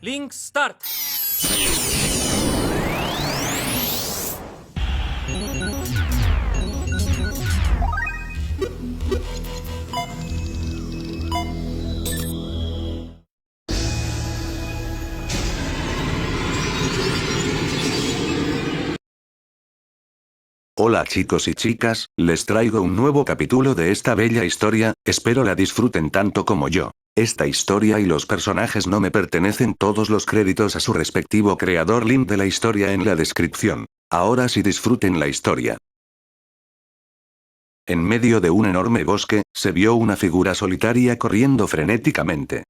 Link Start. Hola chicos y chicas, les traigo un nuevo capítulo de esta bella historia, espero la disfruten tanto como yo. Esta historia y los personajes no me pertenecen, todos los créditos a su respectivo creador, link de la historia en la descripción. Ahora sí, disfruten la historia. En medio de un enorme bosque, se vio una figura solitaria corriendo frenéticamente.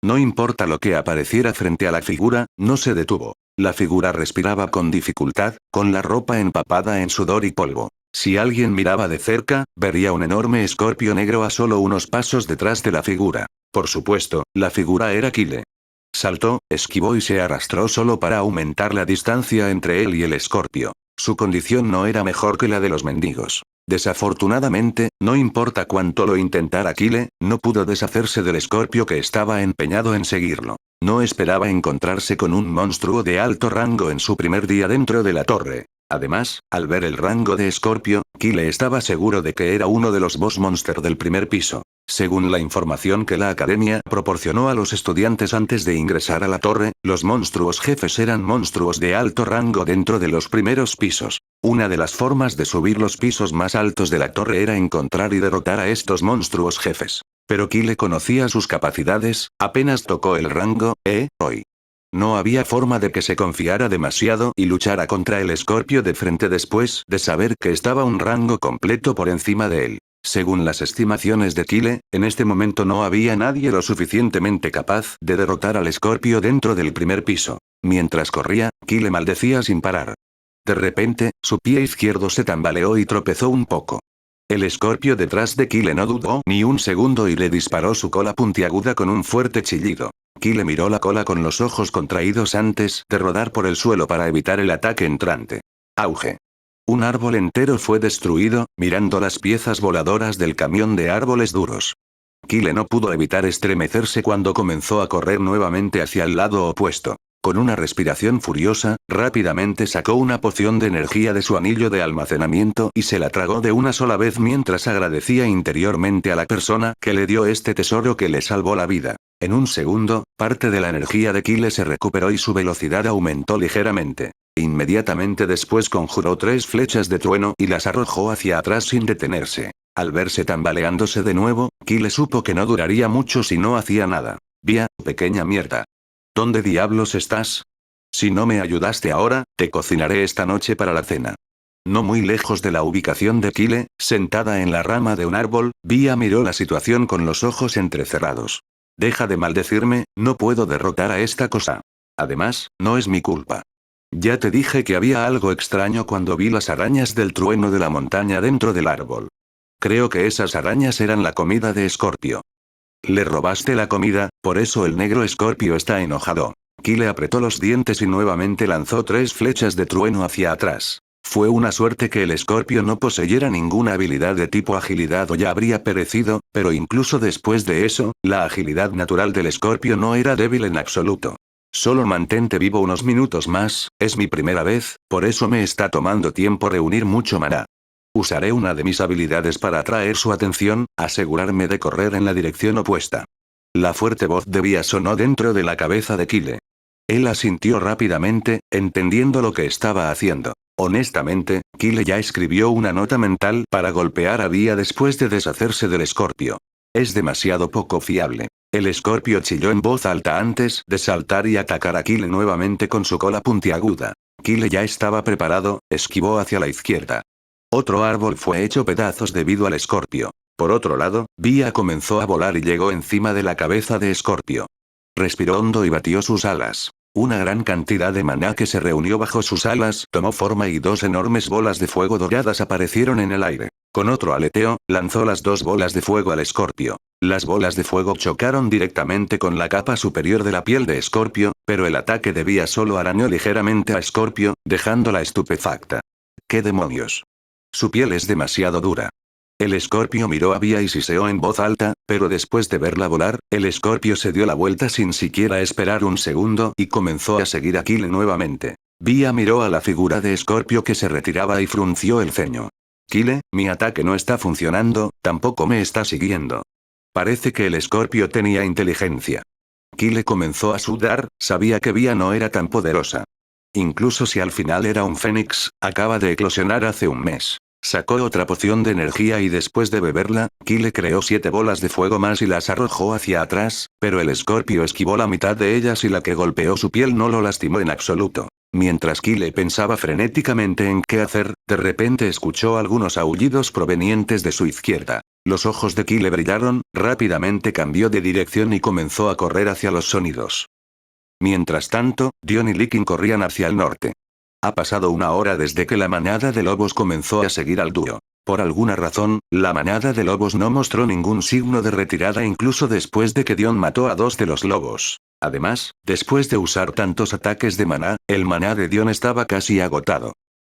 No importa lo que apareciera frente a la figura, no se detuvo. La figura respiraba con dificultad, con la ropa empapada en sudor y polvo. Si alguien miraba de cerca, vería un enorme escorpio negro a solo unos pasos detrás de la figura. Por supuesto, la figura era Kyle. Saltó, esquivó y se arrastró solo para aumentar la distancia entre él y el escorpio. Su condición no era mejor que la de los mendigos. Desafortunadamente, no importa cuánto lo intentara Kyle, no pudo deshacerse del escorpio que estaba empeñado en seguirlo. No esperaba encontrarse con un monstruo de alto rango en su primer día dentro de la torre. Además, al ver el rango de escorpio, Kyle estaba seguro de que era uno de los boss monster del primer piso. Según la información que la academia proporcionó a los estudiantes antes de ingresar a la torre, los monstruos jefes eran monstruos de alto rango dentro de los primeros pisos. Una de las formas de subir los pisos más altos de la torre era encontrar y derrotar a estos monstruos jefes. Pero Kyle conocía sus capacidades, apenas tocó el rango, hoy. No había forma de que se confiara demasiado y luchara contra el escorpio de frente después de saber que estaba un rango completo por encima de él. Según las estimaciones de Kyle, en este momento no había nadie lo suficientemente capaz de derrotar al escorpio dentro del primer piso. Mientras corría, Kyle maldecía sin parar. De repente, su pie izquierdo se tambaleó y tropezó un poco. El escorpio detrás de Kyle no dudó ni un segundo y le disparó su cola puntiaguda con un fuerte chillido. Kyle miró la cola con los ojos contraídos antes de rodar por el suelo para evitar el ataque entrante. Auge. Un árbol entero fue destruido, mirando las piezas voladoras del camión de árboles duros. Kyle no pudo evitar estremecerse cuando comenzó a correr nuevamente hacia el lado opuesto. Con una respiración furiosa, rápidamente sacó una poción de energía de su anillo de almacenamiento y se la tragó de una sola vez mientras agradecía interiormente a la persona que le dio este tesoro que le salvó la vida. En un segundo, parte de la energía de Kyle se recuperó y su velocidad aumentó ligeramente. Inmediatamente después conjuró 3 flechas de trueno y las arrojó hacia atrás sin detenerse. Al verse tambaleándose de nuevo, Kyle supo que no duraría mucho si no hacía nada. Vía, pequeña mierda. ¿Dónde diablos estás? Si no me ayudaste ahora, te cocinaré esta noche para la cena. No muy lejos de la ubicación de Kyle, sentada en la rama de un árbol, Vía miró la situación con los ojos entrecerrados. Deja de maldecirme, no puedo derrotar a esta cosa. Además, no es mi culpa. Ya te dije que había algo extraño cuando vi las arañas del trueno de la montaña dentro del árbol. Creo que esas arañas eran la comida de Escorpio. Le robaste la comida, por eso el negro Escorpio está enojado. Kyle apretó los dientes y nuevamente lanzó 3 flechas de trueno hacia atrás. Fue una suerte que el escorpio no poseyera ninguna habilidad de tipo agilidad o ya habría perecido, pero incluso después de eso, la agilidad natural del escorpio no era débil en absoluto. Solo mantente vivo unos minutos más, es mi primera vez, por eso me está tomando tiempo reunir mucho maná. Usaré una de mis habilidades para atraer su atención, asegurarme de correr en la dirección opuesta. La fuerte voz de Vía sonó dentro de la cabeza de Kyle. Él asintió rápidamente, entendiendo lo que estaba haciendo. Honestamente, Kyle ya escribió una nota mental para golpear a Vía después de deshacerse del escorpio. Es demasiado poco fiable. El escorpio chilló en voz alta antes de saltar y atacar a Kyle nuevamente con su cola puntiaguda. Kyle ya estaba preparado, esquivó hacia la izquierda. Otro árbol fue hecho pedazos debido al escorpio. Por otro lado, Vía comenzó a volar y llegó encima de la cabeza de Escorpio. Respiró hondo y batió sus alas. Una gran cantidad de maná que se reunió bajo sus alas tomó forma y 2 enormes bolas de fuego doradas aparecieron en el aire. Con otro aleteo, lanzó las 2 bolas de fuego al Escorpio. Las bolas de fuego chocaron directamente con la capa superior de la piel de Escorpio, pero el ataque de Vía solo arañó ligeramente a Escorpio, dejándola estupefacta. ¿Qué demonios? Su piel es demasiado dura. El escorpio miró a Vía y siseó en voz alta, pero después de verla volar, el escorpio se dio la vuelta sin siquiera esperar un segundo y comenzó a seguir a Kyle nuevamente. Vía miró a la figura de escorpio que se retiraba y frunció el ceño. Kyle, mi ataque no está funcionando, tampoco me está siguiendo. Parece que el escorpio tenía inteligencia. Kyle comenzó a sudar, sabía que Vía no era tan poderosa. Incluso si al final era un fénix, acaba de eclosionar hace un mes. Sacó otra poción de energía y después de beberla, Kyle creó 7 bolas de fuego más y las arrojó hacia atrás, pero el escorpio esquivó la mitad de ellas y la que golpeó su piel no lo lastimó en absoluto. Mientras Kyle pensaba frenéticamente en qué hacer, de repente escuchó algunos aullidos provenientes de su izquierda. Los ojos de Kyle brillaron, rápidamente cambió de dirección y comenzó a correr hacia los sonidos. Mientras tanto, Dion y Likin corrían hacia el norte. Ha pasado una hora desde que la manada de lobos comenzó a seguir al dúo. Por alguna razón, la manada de lobos no mostró ningún signo de retirada incluso después de que Dion mató a 2 de los lobos. Además, después de usar tantos ataques de maná, el maná de Dion estaba casi agotado.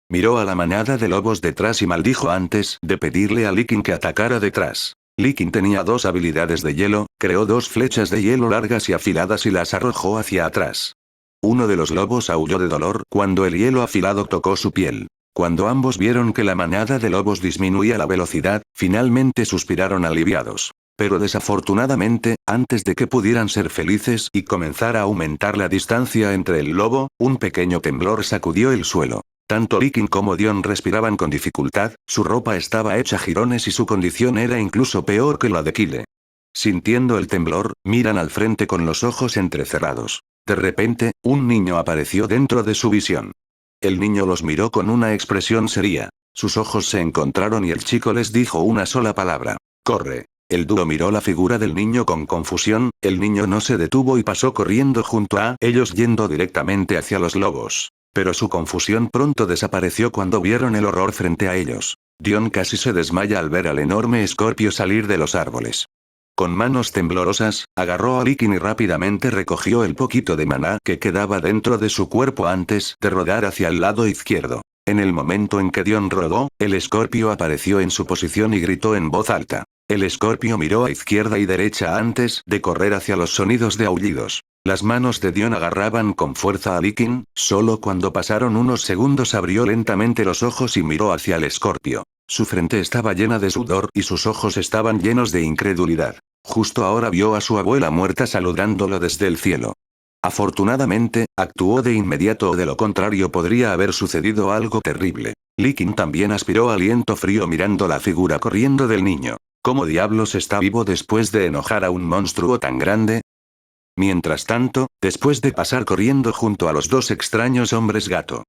Miró a la manada de lobos detrás y maldijo antes de pedirle a Likin que atacara detrás. Likin tenía 2 habilidades de hielo, creó 2 flechas de hielo largas y afiladas y las arrojó hacia atrás. Uno de los lobos aulló de dolor cuando el hielo afilado tocó su piel. Cuando ambos vieron que la manada de lobos disminuía la velocidad, finalmente suspiraron aliviados. Pero desafortunadamente, antes de que pudieran ser felices y comenzar a aumentar la distancia entre el lobo, un pequeño temblor sacudió el suelo. Tanto Likin como Dion respiraban con dificultad, su ropa estaba hecha jirones y su condición era incluso peor que la de Kyle. Sintiendo el temblor, miran al frente con los ojos entrecerrados. De repente, un niño apareció dentro de su visión. El niño los miró con una expresión seria. Sus ojos se encontraron y el chico les dijo una sola palabra: «Corre». El dúo miró la figura del niño con confusión, el niño no se detuvo y pasó corriendo junto a ellos yendo directamente hacia los lobos. Pero su confusión pronto desapareció cuando vieron el horror frente a ellos. Dion casi se desmaya al ver al enorme escorpio salir de los árboles. Con manos temblorosas, agarró a Likin y rápidamente recogió el poquito de maná que quedaba dentro de su cuerpo antes de rodar hacia el lado izquierdo. En el momento en que Dion rodó, el escorpio apareció en su posición y gritó en voz alta. El escorpio miró a izquierda y derecha antes de correr hacia los sonidos de aullidos. Las manos de Dion agarraban con fuerza a Likin, solo cuando pasaron unos segundos abrió lentamente los ojos y miró hacia el escorpio. Su frente estaba llena de sudor y sus ojos estaban llenos de incredulidad. Justo ahora vio a su abuela muerta saludándolo desde el cielo. Afortunadamente, actuó de inmediato o de lo contrario podría haber sucedido algo terrible. Likin también aspiró aliento frío mirando la figura corriendo del niño. ¿Cómo diablos está vivo después de enojar a un monstruo tan grande? Mientras tanto, después de pasar corriendo junto a los 2 extraños hombres gato,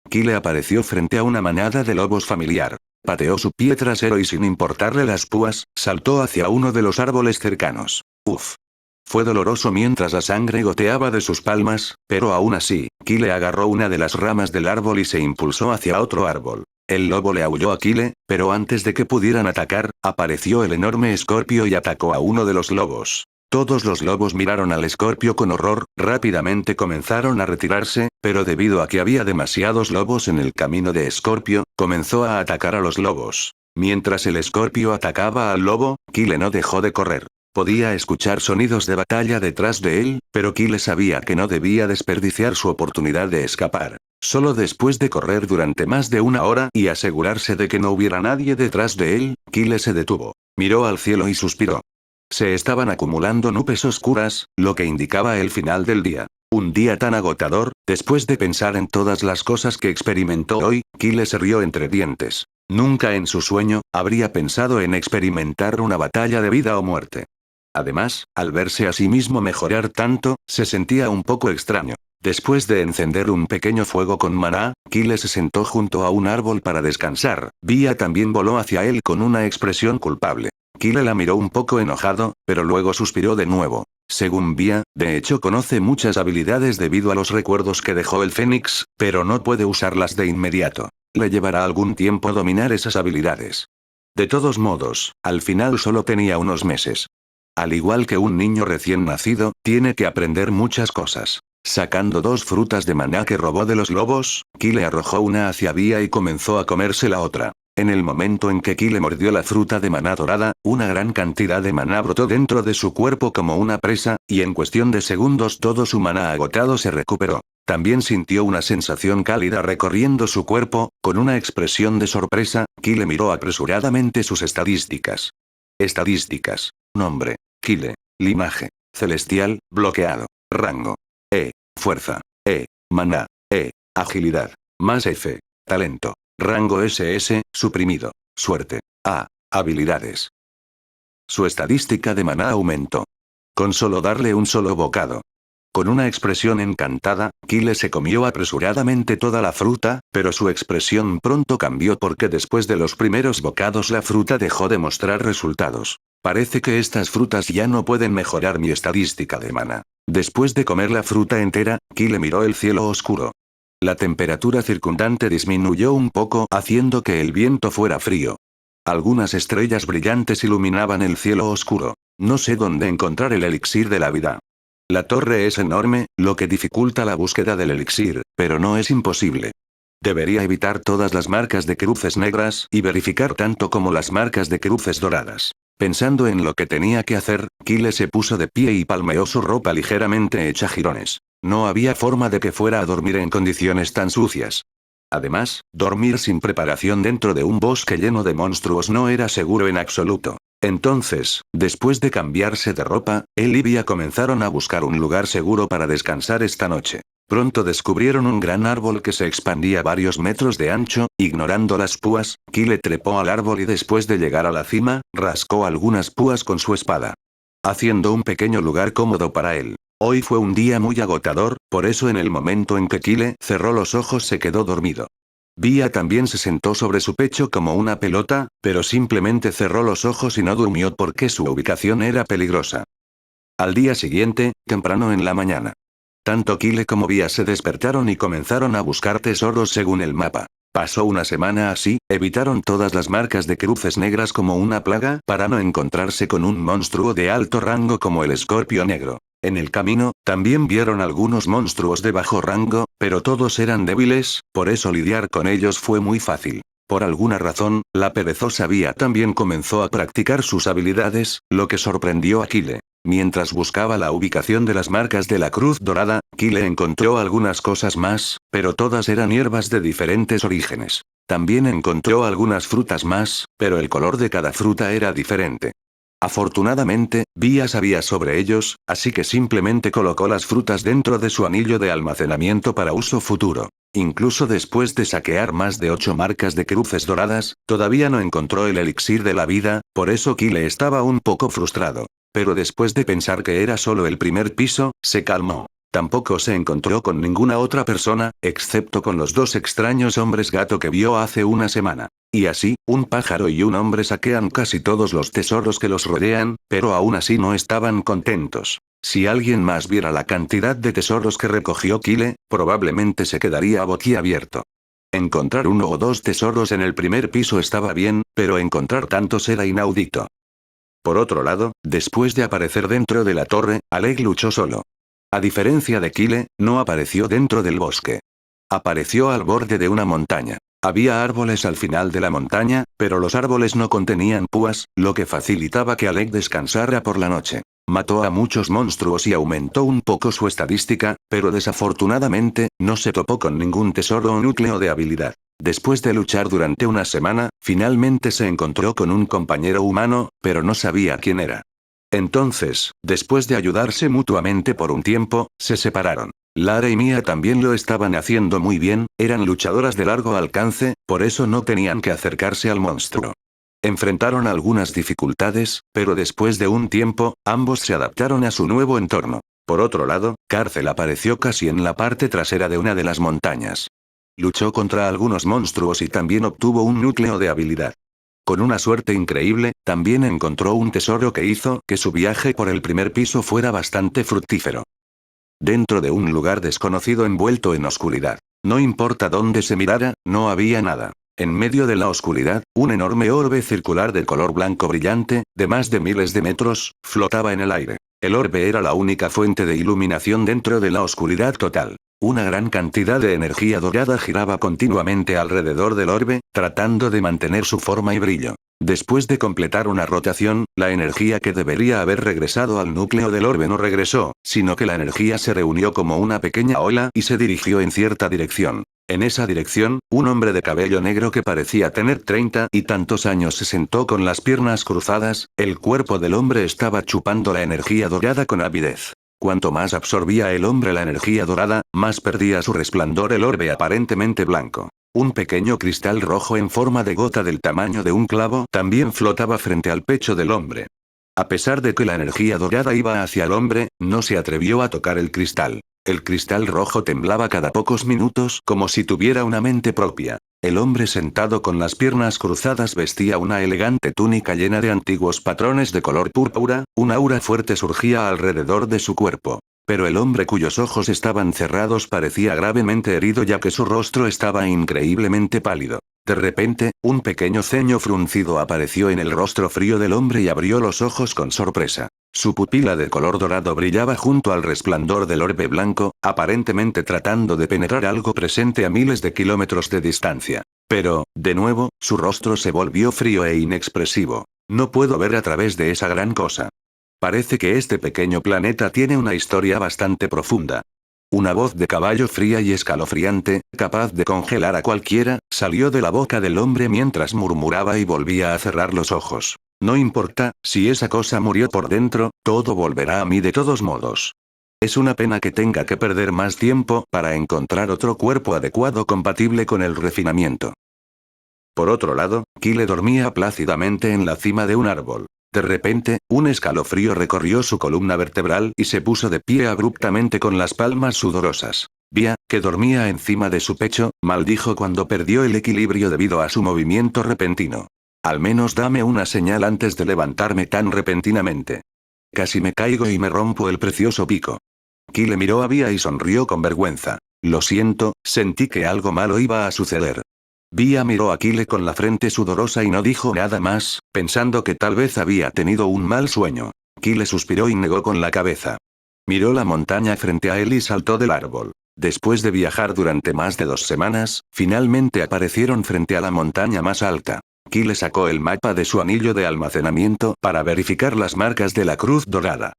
Kyle apareció frente a una manada de lobos familiar. Pateó su pie trasero y sin importarle las púas, saltó hacia uno de los árboles cercanos. Uf. Fue doloroso mientras la sangre goteaba de sus palmas, pero aún así, Kyle agarró una de las ramas del árbol y se impulsó hacia otro árbol. El lobo le aulló a Kyle, pero antes de que pudieran atacar, apareció el enorme escorpio y atacó a uno de los lobos. Todos los lobos miraron al escorpio con horror, rápidamente comenzaron a retirarse, pero debido a que había demasiados lobos en el camino de Escorpio, comenzó a atacar a los lobos. Mientras el escorpio atacaba al lobo, Kyle no dejó de correr. Podía escuchar sonidos de batalla detrás de él, pero Kyle sabía que no debía desperdiciar su oportunidad de escapar. Solo después de correr durante más de una hora y asegurarse de que no hubiera nadie detrás de él, Kyle se detuvo. Miró al cielo y suspiró. Se estaban acumulando nubes oscuras, lo que indicaba el final del día. Un día tan agotador, después de pensar en todas las cosas que experimentó hoy, Kyle se rió entre dientes. Nunca en su sueño, habría pensado en experimentar una batalla de vida o muerte. Además, al verse a sí mismo mejorar tanto, se sentía un poco extraño. Después de encender un pequeño fuego con maná, Kyle se sentó junto a un árbol para descansar. Vía también voló hacia él con una expresión culpable. Kyle la miró un poco enojado, pero luego suspiró de nuevo. Según Vía, de hecho conoce muchas habilidades debido a los recuerdos que dejó el Fénix, pero no puede usarlas de inmediato. Le llevará algún tiempo dominar esas habilidades. De todos modos, al final solo tenía unos meses. Al igual que un niño recién nacido, tiene que aprender muchas cosas. Sacando 2 frutas de maná que robó de los lobos, Kyle arrojó una hacia Vía y comenzó a comerse la otra. En el momento en que Kyle mordió la fruta de maná dorada, una gran cantidad de maná brotó dentro de su cuerpo como una presa, y en cuestión de segundos todo su maná agotado se recuperó. También sintió una sensación cálida recorriendo su cuerpo, con una expresión de sorpresa, Kyle miró apresuradamente sus estadísticas. Estadísticas. Nombre. Kyle. Linaje. Celestial, bloqueado. Rango. E. Fuerza. E. Maná. E. Agilidad. Más F. Talento. Rango SS, suprimido. Suerte. A. Habilidades. Su estadística de maná aumentó. Con solo darle un solo bocado. Con una expresión encantada, Kyle se comió apresuradamente toda la fruta, pero su expresión pronto cambió porque después de los primeros bocados la fruta dejó de mostrar resultados. Parece que estas frutas ya no pueden mejorar mi estadística de maná. Después de comer la fruta entera, Kyle miró el cielo oscuro. La temperatura circundante disminuyó un poco, haciendo que el viento fuera frío. Algunas estrellas brillantes iluminaban el cielo oscuro. No sé dónde encontrar el elixir de la vida. La torre es enorme, lo que dificulta la búsqueda del elixir, pero no es imposible. Debería evitar todas las marcas de cruces negras y verificar tanto como las marcas de cruces doradas. Pensando en lo que tenía que hacer, Kyle se puso de pie y palmeó su ropa ligeramente hecha jirones. No había forma de que fuera a dormir en condiciones tan sucias. Además, dormir sin preparación dentro de un bosque lleno de monstruos no era seguro en absoluto. Entonces, después de cambiarse de ropa, él y Via comenzaron a buscar un lugar seguro para descansar esta noche. Pronto descubrieron un gran árbol que se expandía varios metros de ancho, ignorando las púas, Kyle trepó al árbol y después de llegar a la cima, rascó algunas púas con su espada. Haciendo un pequeño lugar cómodo para él. Hoy fue un día muy agotador, por eso en el momento en que Kyle cerró los ojos se quedó dormido. Via también se sentó sobre su pecho como una pelota, pero simplemente cerró los ojos y no durmió porque su ubicación era peligrosa. Al día siguiente, temprano en la mañana. Tanto Kyle como Via se despertaron y comenzaron a buscar tesoros según el mapa. Pasó una semana así, evitaron todas las marcas de cruces negras como una plaga para no encontrarse con un monstruo de alto rango como el escorpio negro. En el camino, también vieron algunos monstruos de bajo rango, pero todos eran débiles, por eso lidiar con ellos fue muy fácil. Por alguna razón, la perezosa Via también comenzó a practicar sus habilidades, lo que sorprendió a Kyle. Mientras buscaba la ubicación de las marcas de la cruz dorada, Kyle encontró algunas cosas más, pero todas eran hierbas de diferentes orígenes. También encontró algunas frutas más, pero el color de cada fruta era diferente. Afortunadamente, Via sabía sobre ellos, así que simplemente colocó las frutas dentro de su anillo de almacenamiento para uso futuro. Incluso después de saquear más de 8 marcas de cruces doradas, todavía no encontró el elixir de la vida, por eso Kyle estaba un poco frustrado. Pero después de pensar que era solo el primer piso, se calmó. Tampoco se encontró con ninguna otra persona, excepto con los 2 extraños hombres gato que vio hace una semana. Y así, un pájaro y un hombre saquean casi todos los tesoros que los rodean, pero aún así no estaban contentos. Si alguien más viera la cantidad de tesoros que recogió Kyle, probablemente se quedaría boquiabierto. Encontrar 1 o 2 tesoros en el primer piso estaba bien, pero encontrar tantos era inaudito. Por otro lado, después de aparecer dentro de la torre, Alec luchó solo. A diferencia de Kyle, no apareció dentro del bosque. Apareció al borde de una montaña. Había árboles al final de la montaña, pero los árboles no contenían púas, lo que facilitaba que Alec descansara por la noche. Mató a muchos monstruos y aumentó un poco su estadística, pero desafortunadamente, no se topó con ningún tesoro o núcleo de habilidad. Después de luchar durante una semana, finalmente se encontró con un compañero humano, pero no sabía quién era. Entonces, después de ayudarse mutuamente por un tiempo, se separaron. Lara y Mia también lo estaban haciendo muy bien, eran luchadoras de largo alcance, por eso no tenían que acercarse al monstruo. Enfrentaron algunas dificultades, pero después de un tiempo, ambos se adaptaron a su nuevo entorno. Por otro lado, Cárcel apareció casi en la parte trasera de una de las montañas. Luchó contra algunos monstruos y también obtuvo un núcleo de habilidad. Con una suerte increíble, también encontró un tesoro que hizo que su viaje por el primer piso fuera bastante fructífero. Dentro de un lugar desconocido envuelto en oscuridad. No importa dónde se mirara, no había nada. En medio de la oscuridad, un enorme orbe circular de color blanco brillante, de más de miles de metros, flotaba en el aire. El orbe era la única fuente de iluminación dentro de la oscuridad total. Una gran cantidad de energía dorada giraba continuamente alrededor del orbe, tratando de mantener su forma y brillo. Después de completar una rotación, la energía que debería haber regresado al núcleo del orbe no regresó, sino que la energía se reunió como una pequeña ola y se dirigió en cierta dirección. En esa dirección, un hombre de cabello negro que parecía tener 30 y tantos años se sentó con las piernas cruzadas, el cuerpo del hombre estaba chupando la energía dorada con avidez. Cuanto más absorbía el hombre la energía dorada, más perdía su resplandor el orbe aparentemente blanco. Un pequeño cristal rojo en forma de gota del tamaño de un clavo también flotaba frente al pecho del hombre. A pesar de que la energía dorada iba hacia el hombre, no se atrevió a tocar el cristal. El cristal rojo temblaba cada pocos minutos como si tuviera una mente propia. El hombre sentado con las piernas cruzadas vestía una elegante túnica llena de antiguos patrones de color púrpura, un aura fuerte surgía alrededor de su cuerpo. Pero el hombre cuyos ojos estaban cerrados parecía gravemente herido ya que su rostro estaba increíblemente pálido. De repente, un pequeño ceño fruncido apareció en el rostro frío del hombre y abrió los ojos con sorpresa. Su pupila de color dorado brillaba junto al resplandor del orbe blanco, aparentemente tratando de penetrar algo presente a miles de kilómetros de distancia. Pero, de nuevo, su rostro se volvió frío e inexpresivo. No puedo ver a través de esa gran cosa. Parece que este pequeño planeta tiene una historia bastante profunda. Una voz de caballo fría y escalofriante, capaz de congelar a cualquiera, salió de la boca del hombre mientras murmuraba y volvía a cerrar los ojos. No importa, si esa cosa murió por dentro, todo volverá a mí de todos modos. Es una pena que tenga que perder más tiempo para encontrar otro cuerpo adecuado compatible con el refinamiento. Por otro lado, Kyle dormía plácidamente en la cima de un árbol. De repente, un escalofrío recorrió su columna vertebral y se puso de pie abruptamente con las palmas sudorosas. Via, que dormía encima de su pecho, maldijo cuando perdió el equilibrio debido a su movimiento repentino. Al menos dame una señal antes de levantarme tan repentinamente. Casi me caigo y me rompo el precioso pico. Kyle miró a Via y sonrió con vergüenza. Lo siento, sentí que algo malo iba a suceder. Via miró a Kyle con la frente sudorosa y no dijo nada más, pensando que tal vez había tenido un mal sueño. Kyle suspiró y negó con la cabeza. Miró la montaña frente a él y saltó del árbol. Después de viajar durante más de 2 semanas, finalmente aparecieron frente a la montaña más alta. Kyle sacó el mapa de su anillo de almacenamiento para verificar las marcas de la cruz dorada.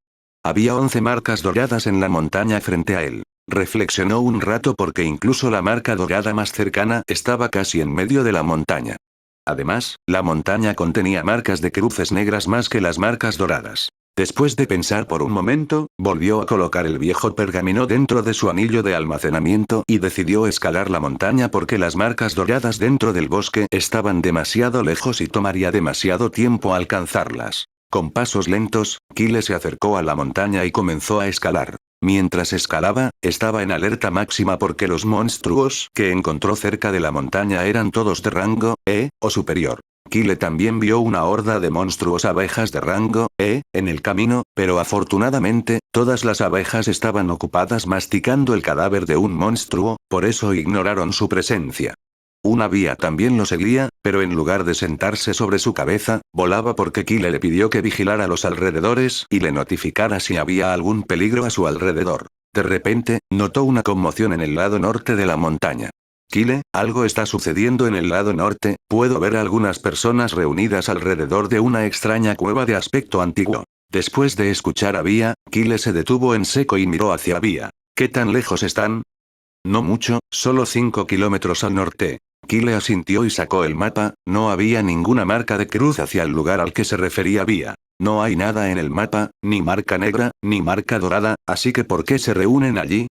Había 11 marcas doradas en la montaña frente a él. Reflexionó un rato porque incluso la marca dorada más cercana estaba casi en medio de la montaña. Además, la montaña contenía marcas de cruces negras más que las marcas doradas. Después de pensar por un momento, volvió a colocar el viejo pergamino dentro de su anillo de almacenamiento y decidió escalar la montaña porque las marcas doradas dentro del bosque estaban demasiado lejos y tomaría demasiado tiempo alcanzarlas. Con pasos lentos, Kyle se acercó a la montaña y comenzó a escalar. Mientras escalaba, estaba en alerta máxima porque los monstruos que encontró cerca de la montaña eran todos de rango E o superior. Kyle también vio una horda de monstruos abejas de rango E en el camino, pero afortunadamente, todas las abejas estaban ocupadas masticando el cadáver de un monstruo, por eso ignoraron su presencia. Una Via también lo seguía, pero en lugar de sentarse sobre su cabeza, volaba porque Kyle le pidió que vigilara los alrededores y le notificara si había algún peligro a su alrededor. De repente, notó una conmoción en el lado norte de la montaña. Kyle, algo está sucediendo en el lado norte, puedo ver a algunas personas reunidas alrededor de una extraña cueva de aspecto antiguo. Después de escuchar a Via, Kyle se detuvo en seco y miró hacia Via. ¿Qué tan lejos están? No mucho, solo 5 kilómetros al norte. Kyle asintió y sacó el mapa, no había ninguna marca de cruz hacia el lugar al que se refería Via. No hay nada en el mapa, ni marca negra, ni marca dorada, así que ¿por qué se reúnen allí?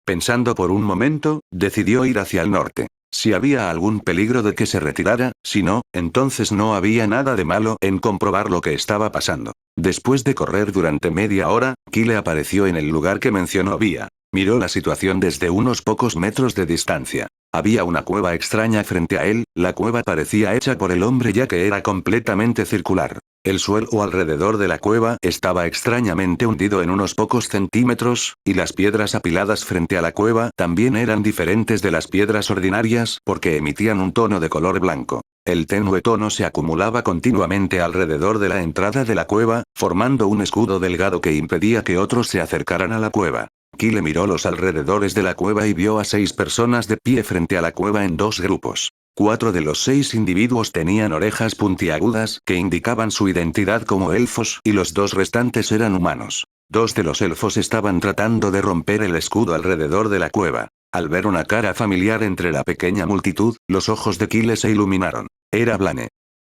Pensando por un momento, decidió ir hacia el norte. Si había algún peligro de que se retirara, si no, entonces no había nada de malo en comprobar lo que estaba pasando. Después de correr durante media hora, Kyle apareció en el lugar que mencionó Via. Miró la situación desde unos pocos metros de distancia. Había una cueva extraña frente a él, la cueva parecía hecha por el hombre ya que era completamente circular. El suelo alrededor de la cueva estaba extrañamente hundido en unos pocos centímetros, y las piedras apiladas frente a la cueva también eran diferentes de las piedras ordinarias porque emitían un tono de color blanco. El tenue tono se acumulaba continuamente alrededor de la entrada de la cueva, formando un escudo delgado que impedía que otros se acercaran a la cueva. Kyle miró los alrededores de la cueva y vio a 6 personas de pie frente a la cueva en 2 grupos. 4 de los 6 individuos tenían orejas puntiagudas que indicaban su identidad como elfos y los 2 restantes eran humanos. 2 de los elfos estaban tratando de romper el escudo alrededor de la cueva. Al ver una cara familiar entre la pequeña multitud, los ojos de Kyle se iluminaron. Era Blaine.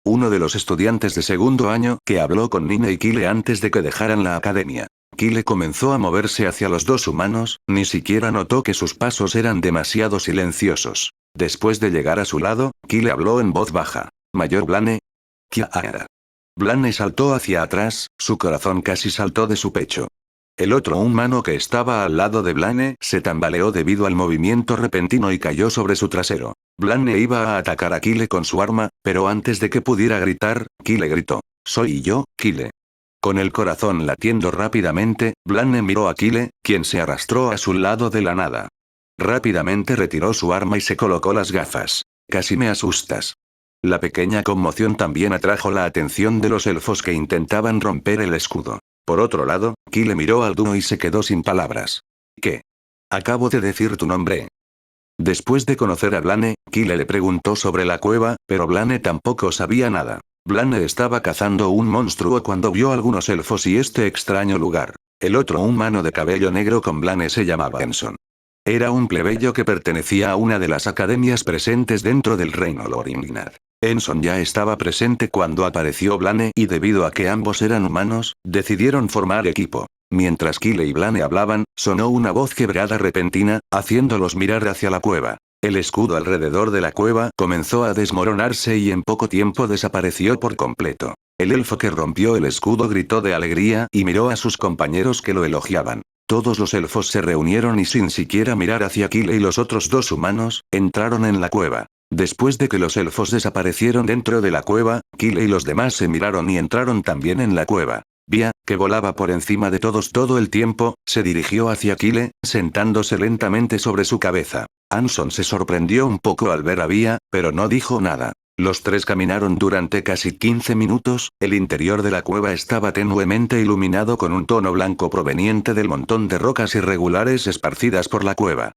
Uno de los estudiantes de segundo año que habló con Nina y Kyle antes de que dejaran la academia. Kyle comenzó a moverse hacia los 2 humanos, ni siquiera notó que sus pasos eran demasiado silenciosos. Después de llegar a su lado, Kyle habló en voz baja. «Mayor Blaine». «Kiara». Blaine saltó hacia atrás, su corazón casi saltó de su pecho. El otro humano que estaba al lado de Blaine se tambaleó debido al movimiento repentino y cayó sobre su trasero. Blaine iba a atacar a Kyle con su arma, pero antes de que pudiera gritar, Kyle gritó. «Soy yo, Kyle». Con el corazón latiendo rápidamente, Blaine miró a Kyle, quien se arrastró a su lado de la nada. Rápidamente retiró su arma y se colocó las gafas. «Casi me asustas». La pequeña conmoción también atrajo la atención de los elfos que intentaban romper el escudo. Por otro lado, Kyle miró al Duno y se quedó sin palabras. «¿Qué? Acabo de decir tu nombre». Después de conocer a Blaine, Kyle le preguntó sobre la cueva, pero Blaine tampoco sabía nada. Blaine estaba cazando un monstruo cuando vio algunos elfos y este extraño lugar. El otro humano de cabello negro con Blaine se llamaba Enson. Era un plebeyo que pertenecía a una de las academias presentes dentro del reino Loringnad. Enson ya estaba presente cuando apareció Blaine y debido a que ambos eran humanos, decidieron formar equipo. Mientras Kyle y Blaine hablaban, sonó una voz quebrada repentina, haciéndolos mirar hacia la cueva. El escudo alrededor de la cueva comenzó a desmoronarse y en poco tiempo desapareció por completo. El elfo que rompió el escudo gritó de alegría y miró a sus compañeros que lo elogiaban. Todos los elfos se reunieron y sin siquiera mirar hacia Kyle y los otros 2 humanos, entraron en la cueva. Después de que los elfos desaparecieron dentro de la cueva, Kyle y los demás se miraron y entraron también en la cueva. Via, que volaba por encima de todos todo el tiempo, se dirigió hacia Kyle, sentándose lentamente sobre su cabeza. Anson se sorprendió un poco al ver a Via, pero no dijo nada. Los 3 caminaron durante casi 15 minutos, el interior de la cueva estaba tenuemente iluminado con un tono blanco proveniente del montón de rocas irregulares esparcidas por la cueva.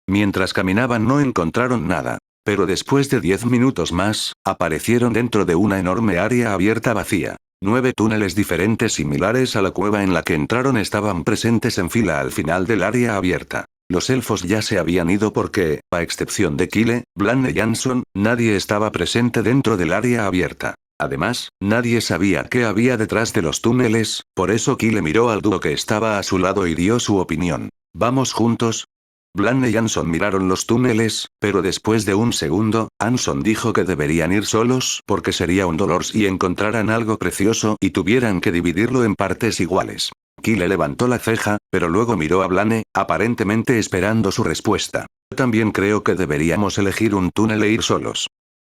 Mientras caminaban no encontraron nada. Pero después de 10 minutos más, aparecieron dentro de una enorme área abierta vacía. 9 túneles diferentes similares a la cueva en la que entraron estaban presentes en fila al final del área abierta. Los elfos ya se habían ido porque, a excepción de Kyle, Blaine y Anson, nadie estaba presente dentro del área abierta. Además, nadie sabía qué había detrás de los túneles, por eso Kyle miró al dúo que estaba a su lado y dio su opinión. «¿Vamos juntos?». Blaine y Anson miraron los túneles, pero después de un segundo, Anson dijo que deberían ir solos porque sería un dolor si encontraran algo precioso y tuvieran que dividirlo en partes iguales. Kyle levantó la ceja, pero luego miró a Blaine, aparentemente esperando su respuesta. «Yo también creo que deberíamos elegir un túnel e ir solos».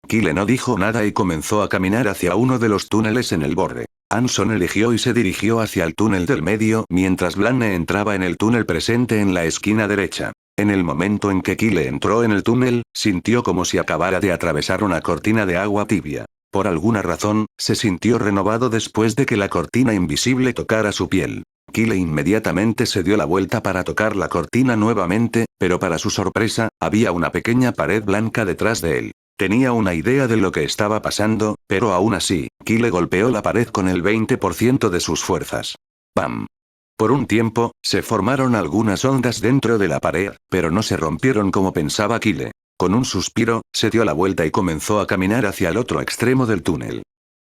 Kyle no dijo nada y comenzó a caminar hacia uno de los túneles en el borde. Anson eligió y se dirigió hacia el túnel del medio mientras Blaine entraba en el túnel presente en la esquina derecha. En el momento en que Kyle entró en el túnel, sintió como si acabara de atravesar una cortina de agua tibia. Por alguna razón, se sintió renovado después de que la cortina invisible tocara su piel. Kyle inmediatamente se dio la vuelta para tocar la cortina nuevamente, pero para su sorpresa, había una pequeña pared blanca detrás de él. Tenía una idea de lo que estaba pasando, pero aún así, Kyle golpeó la pared con el 20% de sus fuerzas. ¡Pam! Por un tiempo, se formaron algunas ondas dentro de la pared, pero no se rompieron como pensaba Kyle. Con un suspiro, se dio la vuelta y comenzó a caminar hacia el otro extremo del túnel.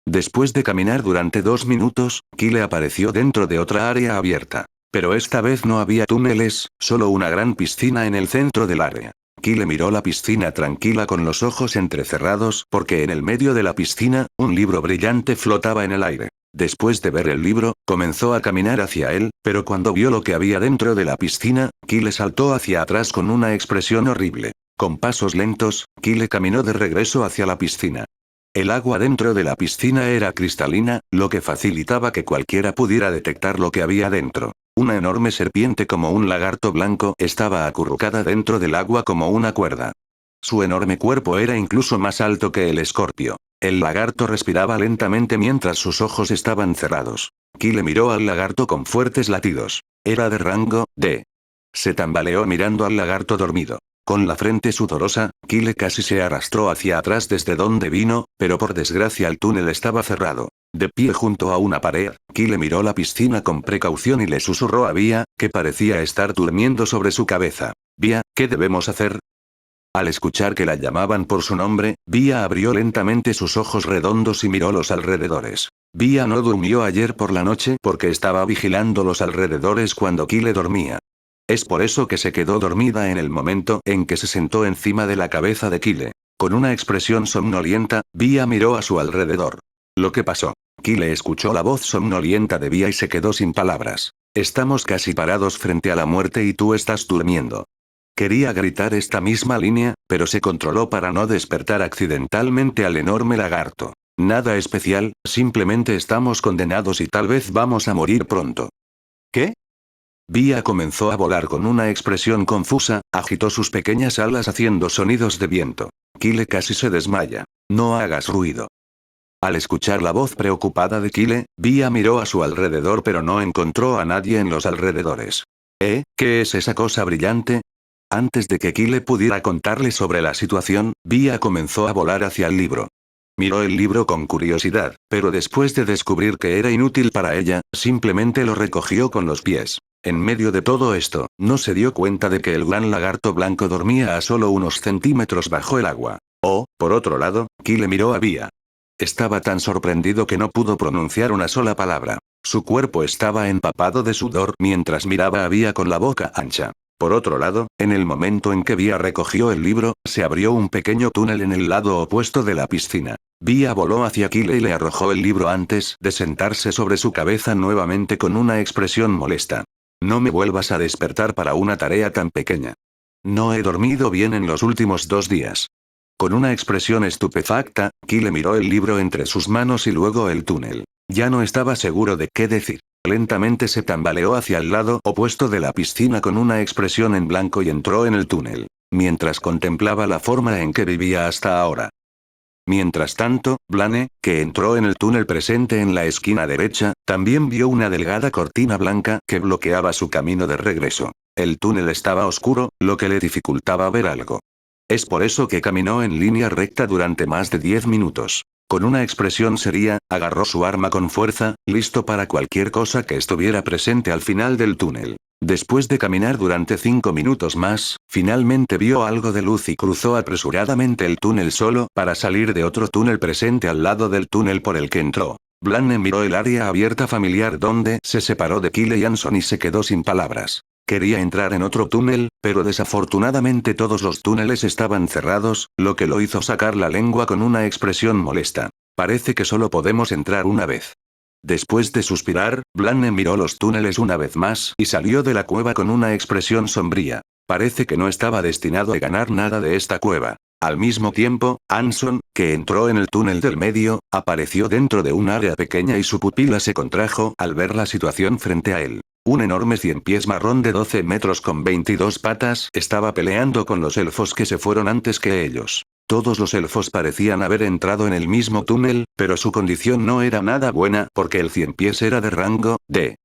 Después de caminar durante 2 minutos, Kyle apareció dentro de otra área abierta. Pero esta vez no había túneles, solo una gran piscina en el centro del área. Kyle miró la piscina tranquila con los ojos entrecerrados porque en el medio de la piscina, un libro brillante flotaba en el aire. Después de ver el libro, comenzó a caminar hacia él, pero cuando vio lo que había dentro de la piscina, Kyle saltó hacia atrás con una expresión horrible. Con pasos lentos, Kyle caminó de regreso hacia la piscina. El agua dentro de la piscina era cristalina, lo que facilitaba que cualquiera pudiera detectar lo que había dentro. Una enorme serpiente como un lagarto blanco estaba acurrucada dentro del agua como una cuerda. Su enorme cuerpo era incluso más alto que el escorpio. El lagarto respiraba lentamente mientras sus ojos estaban cerrados. Kyle miró al lagarto con fuertes latidos. Era de rango D. Se tambaleó mirando al lagarto dormido. Con la frente sudorosa, Kyle casi se arrastró hacia atrás desde donde vino, pero por desgracia el túnel estaba cerrado. De pie junto a una pared, Kyle miró la piscina con precaución y le susurró a Bia, que parecía estar durmiendo sobre su cabeza. Bia, ¿qué debemos hacer? Al escuchar que la llamaban por su nombre, Bia abrió lentamente sus ojos redondos y miró los alrededores. Bia no durmió ayer por la noche porque estaba vigilando los alrededores cuando Kyle dormía. Es por eso que se quedó dormida en el momento en que se sentó encima de la cabeza de Kyle. Con una expresión somnolienta, Bia miró a su alrededor. Lo que pasó. Kyle escuchó la voz somnolienta de Bia y se quedó sin palabras. Estamos casi parados frente a la muerte y tú estás durmiendo. Quería gritar esta misma línea, pero se controló para no despertar accidentalmente al enorme lagarto. Nada especial, simplemente estamos condenados y tal vez vamos a morir pronto. ¿Qué? Bia comenzó a volar con una expresión confusa, agitó sus pequeñas alas haciendo sonidos de viento. Kyle casi se desmaya. No hagas ruido. Al escuchar la voz preocupada de Kyle, Bia miró a su alrededor pero no encontró a nadie en los alrededores. ¿Qué es esa cosa brillante? Antes de que Kyle pudiera contarle sobre la situación, Bia comenzó a volar hacia el libro. Miró el libro con curiosidad, pero después de descubrir que era inútil para ella, simplemente lo recogió con los pies. En medio de todo esto, no se dio cuenta de que el gran lagarto blanco dormía a solo unos centímetros bajo el agua. Por otro lado, Kyle miró a Bia. Estaba tan sorprendido que no pudo pronunciar una sola palabra. Su cuerpo estaba empapado de sudor mientras miraba a Bia con la boca ancha. Por otro lado, en el momento en que Bia recogió el libro, se abrió un pequeño túnel en el lado opuesto de la piscina. Bia voló hacia Kyle y le arrojó el libro antes de sentarse sobre su cabeza nuevamente con una expresión molesta. No me vuelvas a despertar para una tarea tan pequeña. No he dormido bien en los últimos 2 días. Con una expresión estupefacta, Kyle miró el libro entre sus manos y luego el túnel. Ya no estaba seguro de qué decir. Lentamente se tambaleó hacia el lado opuesto de la piscina con una expresión en blanco y entró en el túnel, mientras contemplaba la forma en que vivía hasta ahora. Mientras tanto, Blaine, que entró en el túnel presente en la esquina derecha, también vio una delgada cortina blanca que bloqueaba su camino de regreso. El túnel estaba oscuro, lo que le dificultaba ver algo. Es por eso que caminó en línea recta durante más de 10 minutos. Con una expresión seria, agarró su arma con fuerza, listo para cualquier cosa que estuviera presente al final del túnel. Después de caminar durante 5 minutos más, finalmente vio algo de luz y cruzó apresuradamente el túnel solo para salir de otro túnel presente al lado del túnel por el que entró. Blaine miró el área abierta familiar donde se separó de Kyle y Anson y se quedó sin palabras. Quería entrar en otro túnel, pero desafortunadamente todos los túneles estaban cerrados, lo que lo hizo sacar la lengua con una expresión molesta. Parece que solo podemos entrar una vez. Después de suspirar, Blaine miró los túneles una vez más y salió de la cueva con una expresión sombría. Parece que no estaba destinado a ganar nada de esta cueva. Al mismo tiempo, Anson, que entró en el túnel del medio, apareció dentro de un área pequeña y su pupila se contrajo al ver la situación frente a él. Un enorme 100 pies marrón de 12 metros con 22 patas estaba peleando con los elfos que se fueron antes que ellos. Todos los elfos parecían haber entrado en el mismo túnel, pero su condición no era nada buena porque el 100 pies era de rango D.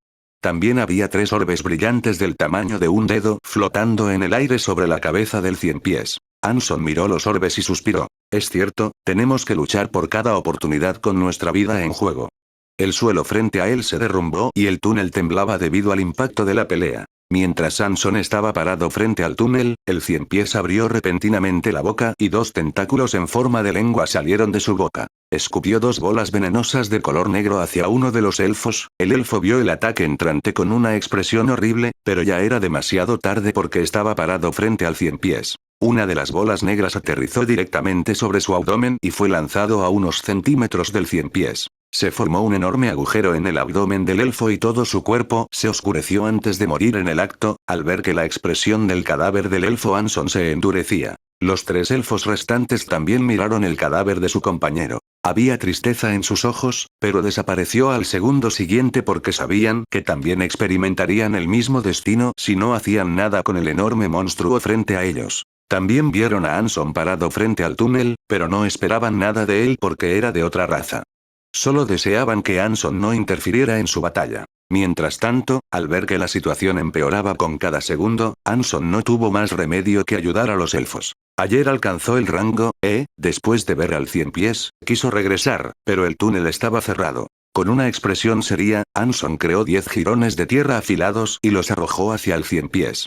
También había 3 orbes brillantes del tamaño de un dedo flotando en el aire sobre la cabeza del 100 pies. Anson miró los orbes y suspiró. Es cierto, tenemos que luchar por cada oportunidad con nuestra vida en juego. El suelo frente a él se derrumbó y el túnel temblaba debido al impacto de la pelea. Mientras Anson estaba parado frente al túnel, el 100 pies abrió repentinamente la boca y 2 tentáculos en forma de lengua salieron de su boca. Escupió 2 bolas venenosas de color negro hacia uno de los elfos. El elfo vio el ataque entrante con una expresión horrible, pero ya era demasiado tarde porque estaba parado frente al 100 pies. Una de las bolas negras aterrizó directamente sobre su abdomen y fue lanzado a unos centímetros del 100 pies. Se formó un enorme agujero en el abdomen del elfo y todo su cuerpo se oscureció antes de morir en el acto, al ver que la expresión del cadáver del elfo Anson se endurecía. Los 3 elfos restantes también miraron el cadáver de su compañero. Había tristeza en sus ojos, pero desapareció al segundo siguiente porque sabían que también experimentarían el mismo destino si no hacían nada con el enorme monstruo frente a ellos. También vieron a Anson parado frente al túnel, pero no esperaban nada de él porque era de otra raza. Solo deseaban que Anson no interfiriera en su batalla. Mientras tanto, al ver que la situación empeoraba con cada segundo, Anson no tuvo más remedio que ayudar a los elfos. Ayer alcanzó el rango E, después de ver al Cien Pies, quiso regresar, pero el túnel estaba cerrado. Con una expresión seria, Anson creó 10 jirones de tierra afilados y los arrojó hacia el Cien Pies.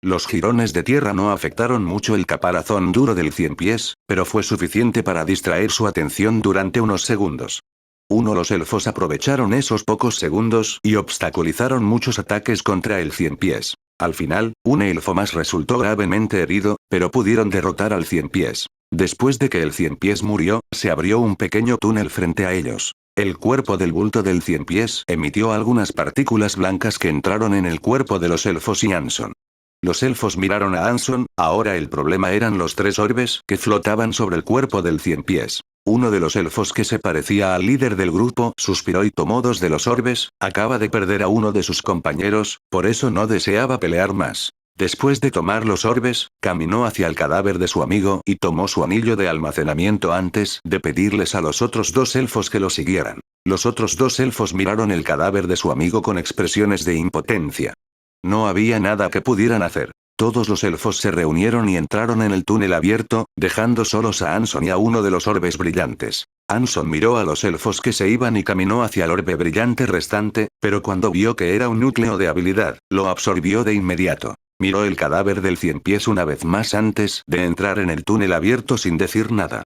Los jirones de tierra no afectaron mucho el caparazón duro del Cien Pies, pero fue suficiente para distraer su atención durante unos segundos. Los elfos aprovecharon esos pocos segundos y obstaculizaron muchos ataques contra el Cien Pies. Al final, un elfo más resultó gravemente herido, pero pudieron derrotar al Cien Pies. Después de que el Cien Pies murió, se abrió un pequeño túnel frente a ellos. El cuerpo del bulto del Cien Pies emitió algunas partículas blancas que entraron en el cuerpo de los elfos y Anson. Los elfos miraron a Anson, ahora el problema eran los 3 orbes que flotaban sobre el cuerpo del Cien Pies. Uno de los elfos que se parecía al líder del grupo suspiró y tomó 2 de los orbes, acaba de perder a uno de sus compañeros, por eso no deseaba pelear más. Después de tomar los orbes, caminó hacia el cadáver de su amigo y tomó su anillo de almacenamiento antes de pedirles a los otros 2 elfos que lo siguieran. Los otros 2 elfos miraron el cadáver de su amigo con expresiones de impotencia. No había nada que pudieran hacer. Todos los elfos se reunieron y entraron en el túnel abierto, dejando solos a Anson y a uno de los orbes brillantes. Anson miró a los elfos que se iban y caminó hacia el orbe brillante restante, pero cuando vio que era un núcleo de habilidad, lo absorbió de inmediato. Miró el cadáver del Cien Pies una vez más antes de entrar en el túnel abierto sin decir nada.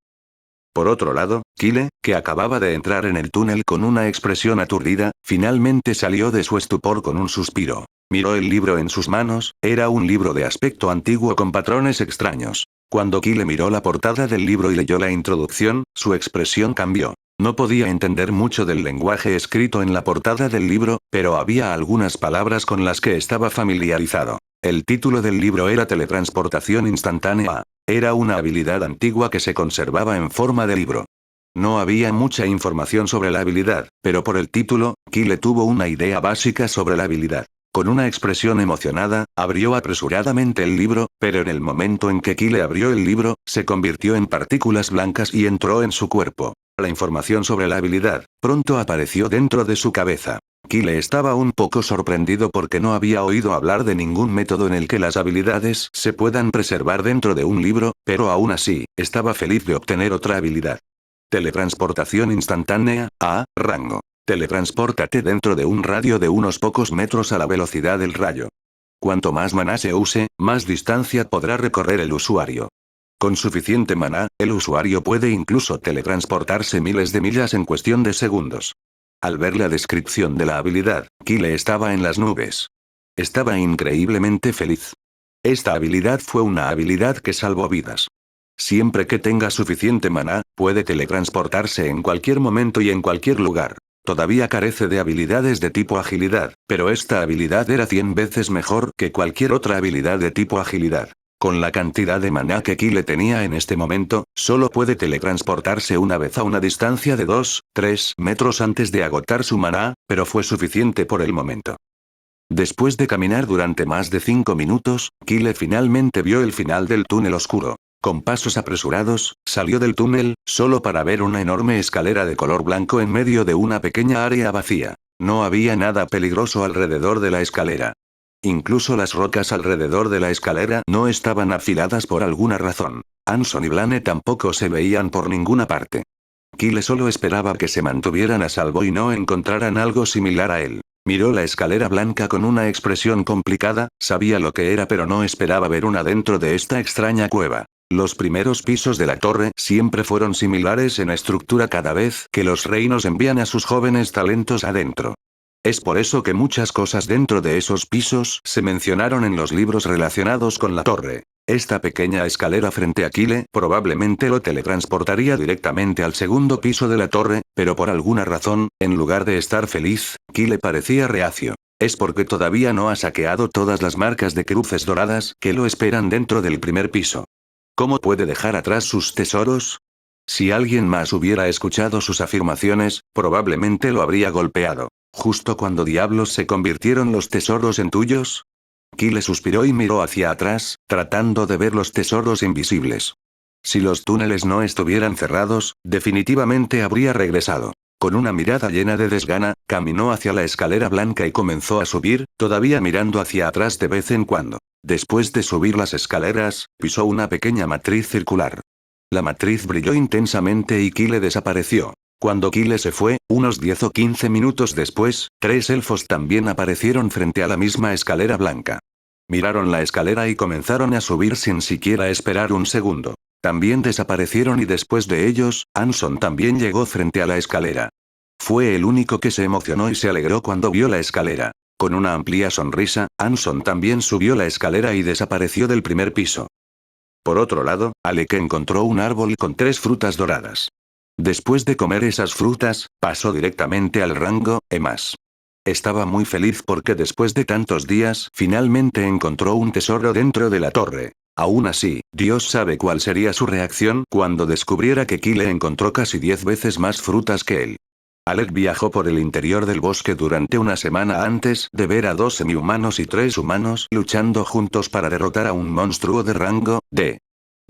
Por otro lado, Kyle, que acababa de entrar en el túnel con una expresión aturdida, finalmente salió de su estupor con un suspiro. Miró el libro en sus manos, era un libro de aspecto antiguo con patrones extraños. Cuando Kyle miró la portada del libro y leyó la introducción, su expresión cambió. No podía entender mucho del lenguaje escrito en la portada del libro, pero había algunas palabras con las que estaba familiarizado. El título del libro era Teletransportación instantánea. Era una habilidad antigua que se conservaba en forma de libro. No había mucha información sobre la habilidad, pero por el título, Kyle tuvo una idea básica sobre la habilidad. Con una expresión emocionada, abrió apresuradamente el libro, pero en el momento en que Kyle abrió el libro, se convirtió en partículas blancas y entró en su cuerpo. La información sobre la habilidad, pronto apareció dentro de su cabeza. Kyle estaba un poco sorprendido porque no había oído hablar de ningún método en el que las habilidades se puedan preservar dentro de un libro, pero aún así, estaba feliz de obtener otra habilidad. Teletransportación instantánea, A, rango. Teletranspórtate dentro de un radio de unos pocos metros a la velocidad del rayo. Cuanto más maná se use, más distancia podrá recorrer el usuario. Con suficiente maná, el usuario puede incluso teletransportarse miles de millas en cuestión de segundos. Al ver la descripción de la habilidad, Kyle estaba en las nubes. Estaba increíblemente feliz. Esta habilidad fue una habilidad que salvó vidas. Siempre que tenga suficiente maná, puede teletransportarse en cualquier momento y en cualquier lugar. Todavía carece de habilidades de tipo agilidad, pero esta habilidad era 100 veces mejor que cualquier otra habilidad de tipo agilidad. Con la cantidad de maná que Kyle tenía en este momento, solo puede teletransportarse una vez a una distancia de 2-3 metros antes de agotar su maná, pero fue suficiente por el momento. Después de caminar durante más de 5 minutos, Kyle finalmente vio el final del túnel oscuro. Con pasos apresurados, salió del túnel, solo para ver una enorme escalera de color blanco en medio de una pequeña área vacía. No había nada peligroso alrededor de la escalera. Incluso las rocas alrededor de la escalera no estaban afiladas por alguna razón. Anson y Blaine tampoco se veían por ninguna parte. Kyle solo esperaba que se mantuvieran a salvo y no encontraran algo similar a él. Miró la escalera blanca con una expresión complicada, sabía lo que era pero no esperaba ver una dentro de esta extraña cueva. Los primeros pisos de la torre siempre fueron similares en estructura cada vez que los reinos envían a sus jóvenes talentos adentro. Es por eso que muchas cosas dentro de esos pisos se mencionaron en los libros relacionados con la torre. Esta pequeña escalera frente a Kyle probablemente lo teletransportaría directamente al segundo piso de la torre, pero por alguna razón, en lugar de estar feliz, Kyle parecía reacio. Es porque todavía no ha saqueado todas las marcas de cruces doradas que lo esperan dentro del primer piso. ¿Cómo puede dejar atrás sus tesoros? Si alguien más hubiera escuchado sus afirmaciones, probablemente lo habría golpeado. ¿Justo cuando diablos se convirtieron los tesoros en tuyos? Kyle suspiró y miró hacia atrás, tratando de ver los tesoros invisibles. Si los túneles no estuvieran cerrados, definitivamente habría regresado. Con una mirada llena de desgana, caminó hacia la escalera blanca y comenzó a subir, todavía mirando hacia atrás de vez en cuando. Después de subir las escaleras, pisó una pequeña matriz circular. La matriz brilló intensamente y Kyle desapareció. Cuando Kyle se fue, unos 10 o 15 minutos después, 3 elfos también aparecieron frente a la misma escalera blanca. Miraron la escalera y comenzaron a subir sin siquiera esperar un segundo. También desaparecieron y después de ellos, Anson también llegó frente a la escalera. Fue el único que se emocionó y se alegró cuando vio la escalera. Con una amplia sonrisa, Anson también subió la escalera y desapareció del primer piso. Por otro lado, Alec encontró un árbol con 3 frutas doradas. Después de comer esas frutas, pasó directamente al rango E+. Estaba muy feliz porque después de tantos días finalmente encontró un tesoro dentro de la torre. Aún así, Dios sabe cuál sería su reacción cuando descubriera que Kyle encontró casi 10 veces más frutas que él. Alec viajó por el interior del bosque durante una semana antes de ver a 2 semi-humanos y 3 humanos luchando juntos para derrotar a un monstruo de rango D.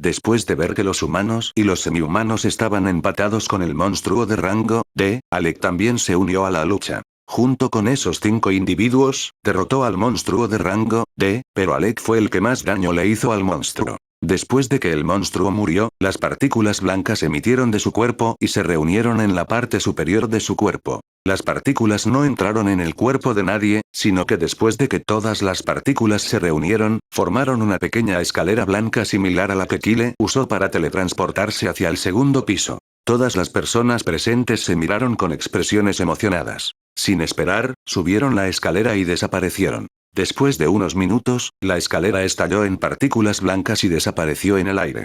Después de ver que los humanos y los semi-humanos estaban empatados con el monstruo de rango D, Alec también se unió a la lucha. Junto con esos 5 individuos, derrotó al monstruo de rango D, pero Alec fue el que más daño le hizo al monstruo. Después de que el monstruo murió, las partículas blancas emitieron de su cuerpo y se reunieron en la parte superior de su cuerpo. Las partículas no entraron en el cuerpo de nadie, sino que después de que todas las partículas se reunieron, formaron una pequeña escalera blanca similar a la que Kyle usó para teletransportarse hacia el segundo piso. Todas las personas presentes se miraron con expresiones emocionadas. Sin esperar, subieron la escalera y desaparecieron. Después de unos minutos, la escalera estalló en partículas blancas y desapareció en el aire.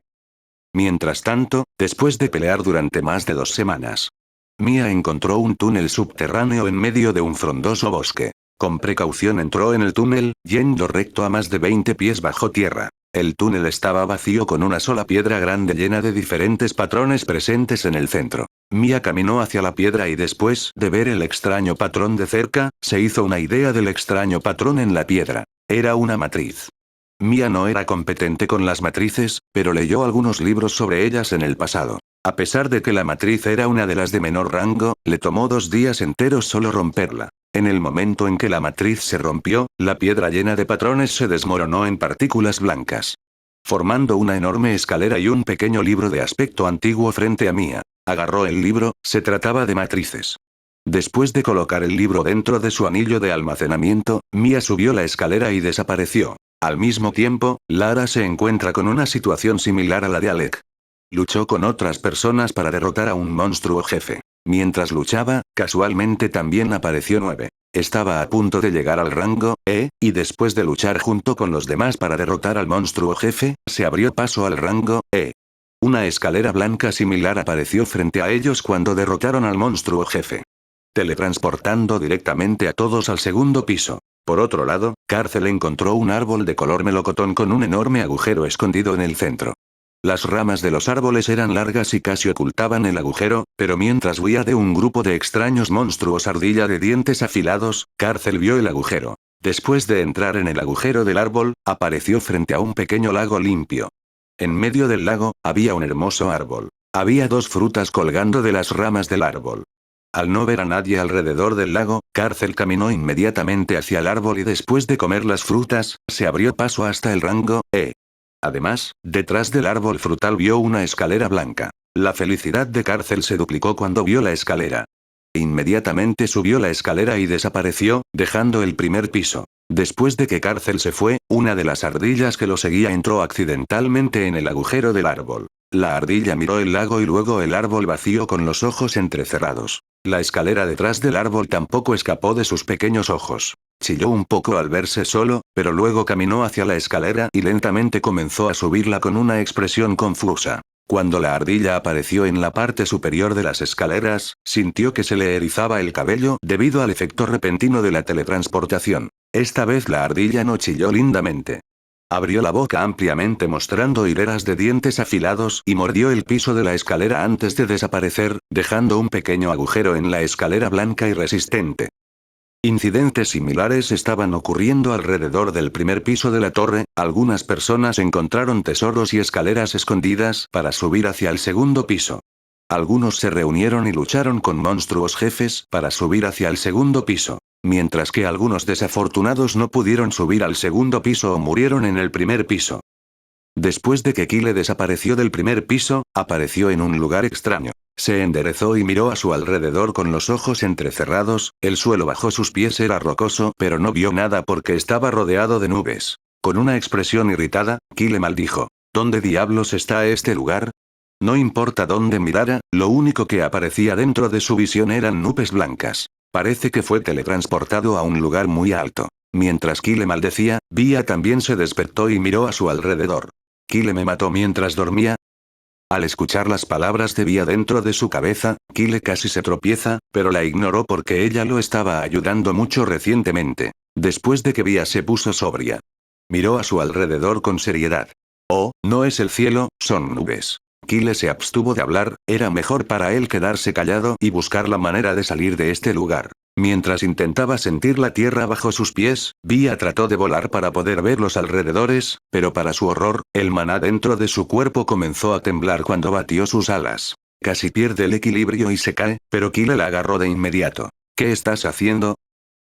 Mientras tanto, después de pelear durante más de 2 semanas, Mia encontró un túnel subterráneo en medio de un frondoso bosque. Con precaución entró en el túnel, yendo recto a más de 20 pies bajo tierra. El túnel estaba vacío con una sola piedra grande llena de diferentes patrones presentes en el centro. Mia caminó hacia la piedra y después de ver el extraño patrón de cerca, se hizo una idea del extraño patrón en la piedra. Era una matriz. Mia no era competente con las matrices, pero leyó algunos libros sobre ellas en el pasado. A pesar de que la matriz era una de las de menor rango, le tomó 2 días enteros solo romperla. En el momento en que la matriz se rompió, la piedra llena de patrones se desmoronó en partículas blancas, formando una enorme escalera y un pequeño libro de aspecto antiguo frente a Mia. Agarró el libro, se trataba de matrices. Después de colocar el libro dentro de su anillo de almacenamiento, Mia subió la escalera y desapareció. Al mismo tiempo, Lara se encuentra con una situación similar a la de Alec. Luchó con otras personas para derrotar a un monstruo jefe. Mientras luchaba, casualmente también apareció 9. Estaba a punto de llegar al rango E, y después de luchar junto con los demás para derrotar al monstruo jefe, se abrió paso al rango E. Una escalera blanca similar apareció frente a ellos cuando derrotaron al monstruo jefe, teletransportando directamente a todos al segundo piso. Por otro lado, Cárcel encontró un árbol de color melocotón con un enorme agujero escondido en el centro. Las ramas de los árboles eran largas y casi ocultaban el agujero, pero mientras huía de un grupo de extraños monstruos ardilla de dientes afilados, Cárcel vio el agujero. Después de entrar en el agujero del árbol, apareció frente a un pequeño lago limpio. En medio del lago, había un hermoso árbol. Había 2 frutas colgando de las ramas del árbol. Al no ver a nadie alrededor del lago, Cárcel caminó inmediatamente hacia el árbol y después de comer las frutas, se abrió paso hasta el rango E. Además, detrás del árbol frutal vio una escalera blanca. La felicidad de Cárcel se duplicó cuando vio la escalera. Inmediatamente subió la escalera y desapareció, dejando el primer piso. Después de que Cárcel se fue, una de las ardillas que lo seguía entró accidentalmente en el agujero del árbol. La ardilla miró el lago y luego el árbol vacío con los ojos entrecerrados. La escalera detrás del árbol tampoco escapó de sus pequeños ojos. Chilló un poco al verse solo, pero luego caminó hacia la escalera y lentamente comenzó a subirla con una expresión confusa. Cuando la ardilla apareció en la parte superior de las escaleras, sintió que se le erizaba el cabello debido al efecto repentino de la teletransportación. Esta vez la ardilla no chilló lindamente. Abrió la boca ampliamente mostrando hileras de dientes afilados y mordió el piso de la escalera antes de desaparecer, dejando un pequeño agujero en la escalera blanca y resistente. Incidentes similares estaban ocurriendo alrededor del primer piso de la torre. Algunas personas encontraron tesoros y escaleras escondidas para subir hacia el segundo piso. Algunos se reunieron y lucharon con monstruos jefes para subir hacia el segundo piso, mientras que algunos desafortunados no pudieron subir al segundo piso o murieron en el primer piso. Después de que Kyle desapareció del primer piso, apareció en un lugar extraño. Se enderezó y miró a su alrededor con los ojos entrecerrados, el suelo bajo sus pies era rocoso pero no vio nada porque estaba rodeado de nubes. Con una expresión irritada, Kyle maldijo. ¿Dónde diablos está este lugar? No importa dónde mirara, lo único que aparecía dentro de su visión eran nubes blancas. Parece que fue teletransportado a un lugar muy alto. Mientras Kyle maldecía, Via también se despertó y miró a su alrededor. ¿Kyle me mató mientras dormía? Al escuchar las palabras de Via dentro de su cabeza, Kyle casi se tropieza, pero la ignoró porque ella lo estaba ayudando mucho recientemente. Después de que Via se puso sobria. Miró a su alrededor con seriedad. Oh, no es el cielo, son nubes. Kyle se abstuvo de hablar, era mejor para él quedarse callado y buscar la manera de salir de este lugar. Mientras intentaba sentir la tierra bajo sus pies, Via trató de volar para poder ver los alrededores, pero para su horror, el maná dentro de su cuerpo comenzó a temblar cuando batió sus alas. Casi pierde el equilibrio y se cae, pero Kyle la agarró de inmediato. ¿Qué estás haciendo?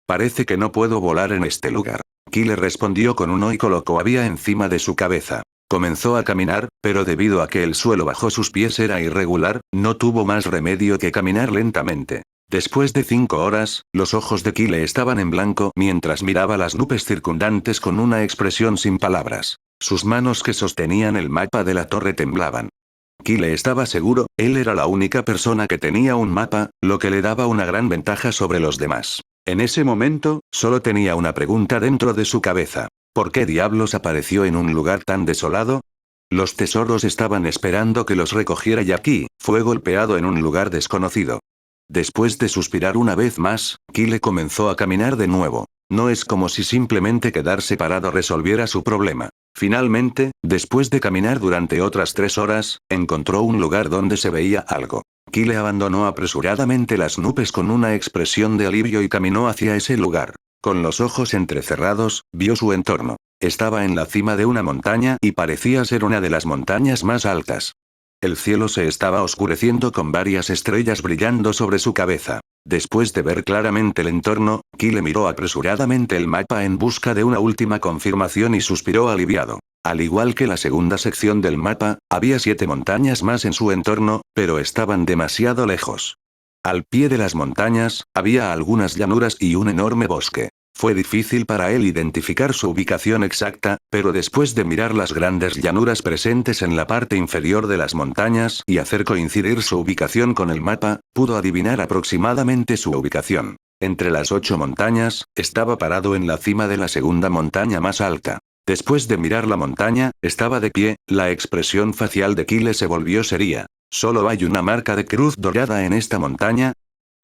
Parece que no puedo volar en este lugar. Kyle respondió con un no y colocó a Via encima de su cabeza. Comenzó a caminar, pero debido a que el suelo bajo sus pies era irregular, no tuvo más remedio que caminar lentamente. Después de 5 horas, los ojos de Kyle estaban en blanco mientras miraba las nubes circundantes con una expresión sin palabras. Sus manos que sostenían el mapa de la torre temblaban. Kyle estaba seguro, él era la única persona que tenía un mapa, lo que le daba una gran ventaja sobre los demás. En ese momento, solo tenía una pregunta dentro de su cabeza. ¿Por qué diablos apareció en un lugar tan desolado? Los tesoros estaban esperando que los recogiera y aquí, fue golpeado en un lugar desconocido. Después de suspirar una vez más, Kyle comenzó a caminar de nuevo. No es como si simplemente quedarse parado resolviera su problema. Finalmente, después de caminar durante otras 3 horas, encontró un lugar donde se veía algo. Kyle abandonó apresuradamente las nubes con una expresión de alivio y caminó hacia ese lugar. Con los ojos entrecerrados, vio su entorno. Estaba en la cima de una montaña y parecía ser una de las montañas más altas. El cielo se estaba oscureciendo con varias estrellas brillando sobre su cabeza. Después de ver claramente el entorno, Kyle miró apresuradamente el mapa en busca de una última confirmación y suspiró aliviado. Al igual que la segunda sección del mapa, había 7 montañas más en su entorno, pero estaban demasiado lejos. Al pie de las montañas, había algunas llanuras y un enorme bosque. Fue difícil para él identificar su ubicación exacta, pero después de mirar las grandes llanuras presentes en la parte inferior de las montañas y hacer coincidir su ubicación con el mapa, pudo adivinar aproximadamente su ubicación. Entre las 8 montañas, estaba parado en la cima de la segunda montaña más alta. Después de mirar la montaña, estaba de pie, la expresión facial de Kyle se volvió seria. ¿Solo hay una marca de cruz dorada en esta montaña?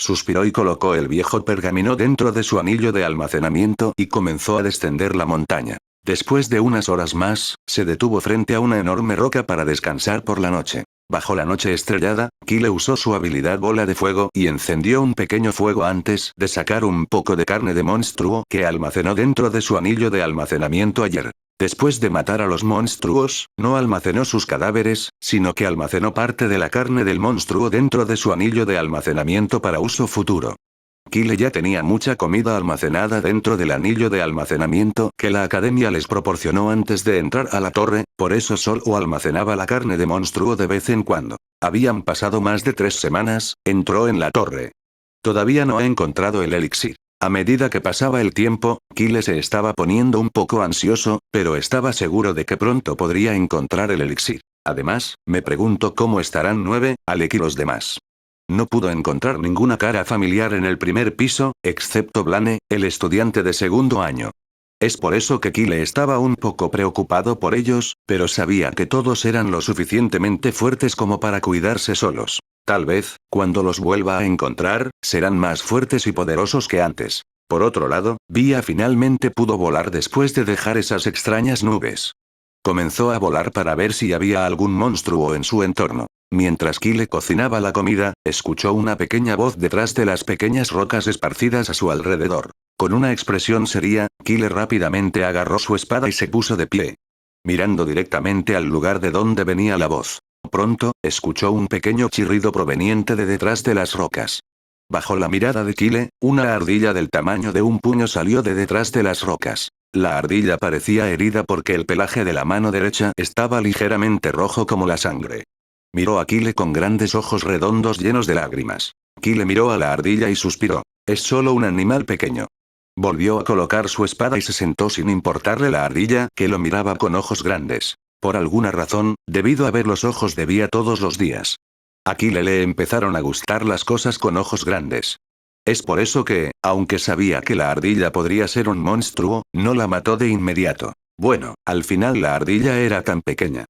Suspiró y colocó el viejo pergamino dentro de su anillo de almacenamiento y comenzó a descender la montaña. Después de unas horas más, se detuvo frente a una enorme roca para descansar por la noche. Bajo la noche estrellada, Kyle usó su habilidad bola de fuego y encendió un pequeño fuego antes de sacar un poco de carne de monstruo que almacenó dentro de su anillo de almacenamiento ayer. Después de matar a los monstruos, no almacenó sus cadáveres, sino que almacenó parte de la carne del monstruo dentro de su anillo de almacenamiento para uso futuro. Kyle ya tenía mucha comida almacenada dentro del anillo de almacenamiento que la academia les proporcionó antes de entrar a la torre, por eso solo almacenaba la carne de monstruo de vez en cuando. Habían pasado más de 3 semanas, entró en la torre. Todavía no ha encontrado el elixir. A medida que pasaba el tiempo, Kyle se estaba poniendo un poco ansioso, pero estaba seguro de que pronto podría encontrar el elixir. Además, me pregunto cómo estarán Alec y los demás. No pudo encontrar ninguna cara familiar en el primer piso, excepto Blaine, el estudiante de segundo año. Es por eso que Kyle estaba un poco preocupado por ellos, pero sabía que todos eran lo suficientemente fuertes como para cuidarse solos. Tal vez, cuando los vuelva a encontrar, serán más fuertes y poderosos que antes. Por otro lado, Via finalmente pudo volar después de dejar esas extrañas nubes. Comenzó a volar para ver si había algún monstruo en su entorno. Mientras Kyle cocinaba la comida, escuchó una pequeña voz detrás de las pequeñas rocas esparcidas a su alrededor. Con una expresión seria, Kyle rápidamente agarró su espada y se puso de pie. Mirando directamente al lugar de donde venía la voz. Pronto, escuchó un pequeño chirrido proveniente de detrás de las rocas. Bajo la mirada de Kyle, una ardilla del tamaño de un puño salió de detrás de las rocas. La ardilla parecía herida porque el pelaje de la mano derecha estaba ligeramente rojo como la sangre. Miró a Kyle con grandes ojos redondos llenos de lágrimas. Kyle miró a la ardilla y suspiró. Es solo un animal pequeño. Volvió a colocar su espada y se sentó sin importarle la ardilla, que lo miraba con ojos grandes. Por alguna razón, debido a ver los ojos de Vía todos los días. A Kyle le empezaron a gustar las cosas con ojos grandes. Es por eso que, aunque sabía que la ardilla podría ser un monstruo, no la mató de inmediato. Bueno, al final la ardilla era tan pequeña.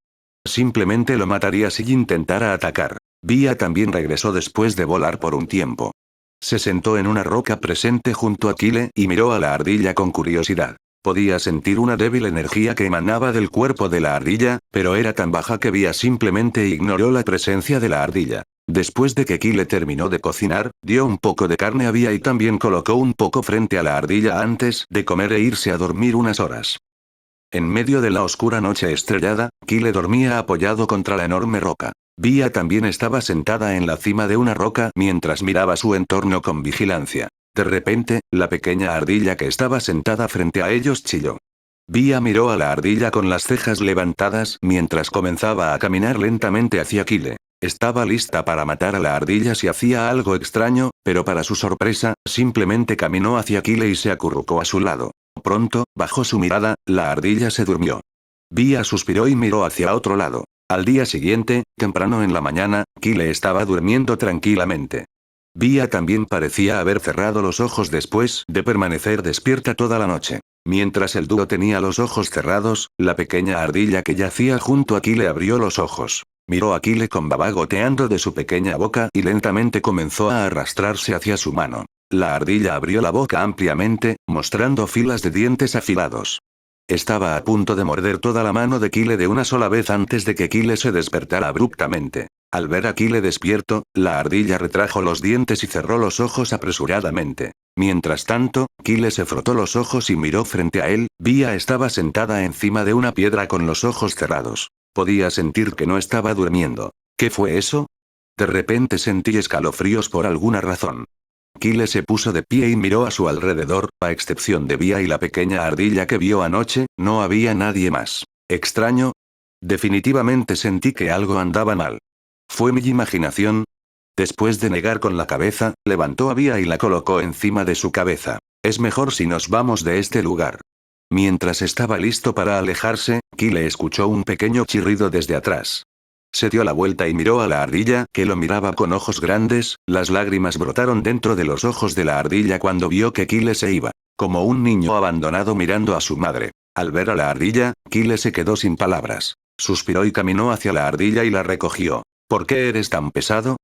Simplemente lo mataría si intentara atacar. Vía también regresó después de volar por un tiempo. Se sentó en una roca presente junto a Kyle y miró a la ardilla con curiosidad. Podía sentir una débil energía que emanaba del cuerpo de la ardilla, pero era tan baja que Vía simplemente ignoró la presencia de la ardilla. Después de que Kyle terminó de cocinar, dio un poco de carne a Vía y también colocó un poco frente a la ardilla antes de comer e irse a dormir unas horas. En medio de la oscura noche estrellada, Kyle dormía apoyado contra la enorme roca. Vía también estaba sentada en la cima de una roca mientras miraba su entorno con vigilancia. De repente, la pequeña ardilla que estaba sentada frente a ellos chilló. Vía miró a la ardilla con las cejas levantadas mientras comenzaba a caminar lentamente hacia Kyle. Estaba lista para matar a la ardilla si hacía algo extraño, pero para su sorpresa, simplemente caminó hacia Kyle y se acurrucó a su lado. Pronto, bajo su mirada, la ardilla se durmió. Vía suspiró y miró hacia otro lado. Al día siguiente, temprano en la mañana, Kyle estaba durmiendo tranquilamente. Vía también parecía haber cerrado los ojos después de permanecer despierta toda la noche. Mientras el dúo tenía los ojos cerrados, la pequeña ardilla que yacía junto a Kyle abrió los ojos. Miró a Kyle con baba goteando de su pequeña boca y lentamente comenzó a arrastrarse hacia su mano. La ardilla abrió la boca ampliamente, mostrando filas de dientes afilados. Estaba a punto de morder toda la mano de Kyle de una sola vez antes de que Kyle se despertara abruptamente. Al ver a Kyle despierto, la ardilla retrajo los dientes y cerró los ojos apresuradamente. Mientras tanto, Kyle se frotó los ojos y miró frente a él. Vía estaba sentada encima de una piedra con los ojos cerrados. Podía sentir que no estaba durmiendo. ¿Qué fue eso? De repente sentí escalofríos por alguna razón. Kyle se puso de pie y miró a su alrededor, a excepción de Vía y la pequeña ardilla que vio anoche, no había nadie más. ¿Extraño? Definitivamente sentí que algo andaba mal. ¿Fue mi imaginación? Después de negar con la cabeza, levantó a Vía y la colocó encima de su cabeza. Es mejor si nos vamos de este lugar. Mientras estaba listo para alejarse, Kyle escuchó un pequeño chirrido desde atrás. Se dio la vuelta y miró a la ardilla, que lo miraba con ojos grandes. Las lágrimas brotaron dentro de los ojos de la ardilla cuando vio que Kyle se iba. Como un niño abandonado mirando a su madre. Al ver a la ardilla, Kyle se quedó sin palabras. Suspiró y caminó hacia la ardilla y la recogió. ¿Por qué eres tan pesado?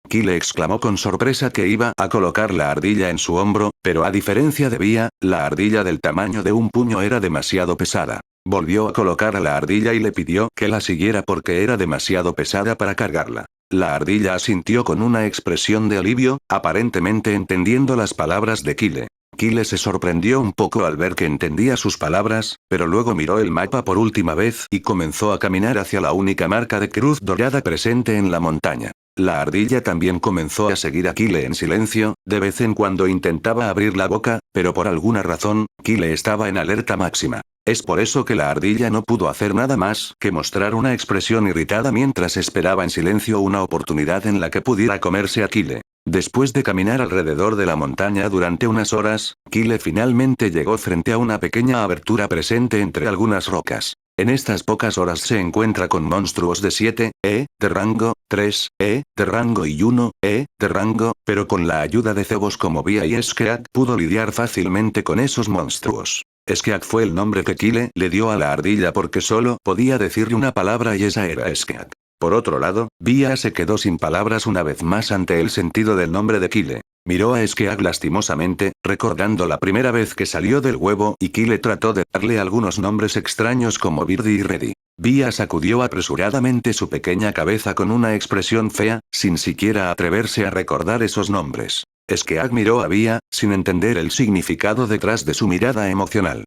Kyle exclamó con sorpresa que iba a colocar la ardilla en su hombro, pero a diferencia de Vía, la ardilla del tamaño de un puño era demasiado pesada. Volvió a colocar a la ardilla y le pidió que la siguiera porque era demasiado pesada para cargarla. La ardilla asintió con una expresión de alivio, aparentemente entendiendo las palabras de Kyle. Kyle se sorprendió un poco al ver que entendía sus palabras, pero luego miró el mapa por última vez y comenzó a caminar hacia la única marca de cruz dorada presente en la montaña. La ardilla también comenzó a seguir a Kyle en silencio, de vez en cuando intentaba abrir la boca, pero por alguna razón, Kyle estaba en alerta máxima. Es por eso que la ardilla no pudo hacer nada más que mostrar una expresión irritada mientras esperaba en silencio una oportunidad en la que pudiera comerse a Kyle. Después de caminar alrededor de la montaña durante unas horas, Kyle finalmente llegó frente a una pequeña abertura presente entre algunas rocas. En estas pocas horas se encuentra con monstruos de 7, de rango, 3, de rango y 1, de rango, pero con la ayuda de cebos como Vía y Skeak pudo lidiar fácilmente con esos monstruos. Skeak fue el nombre que Kyle le dio a la ardilla porque solo podía decirle una palabra y esa era Skeak. Por otro lado, Vía se quedó sin palabras una vez más ante el sentido del nombre de Kyle. Miró a Skeak lastimosamente, recordando la primera vez que salió del huevo y Kyle trató de darle algunos nombres extraños como Birdie y Reddy. Vía sacudió apresuradamente su pequeña cabeza con una expresión fea, sin siquiera atreverse a recordar esos nombres. Skeak miró a Vía, sin entender el significado detrás de su mirada emocional.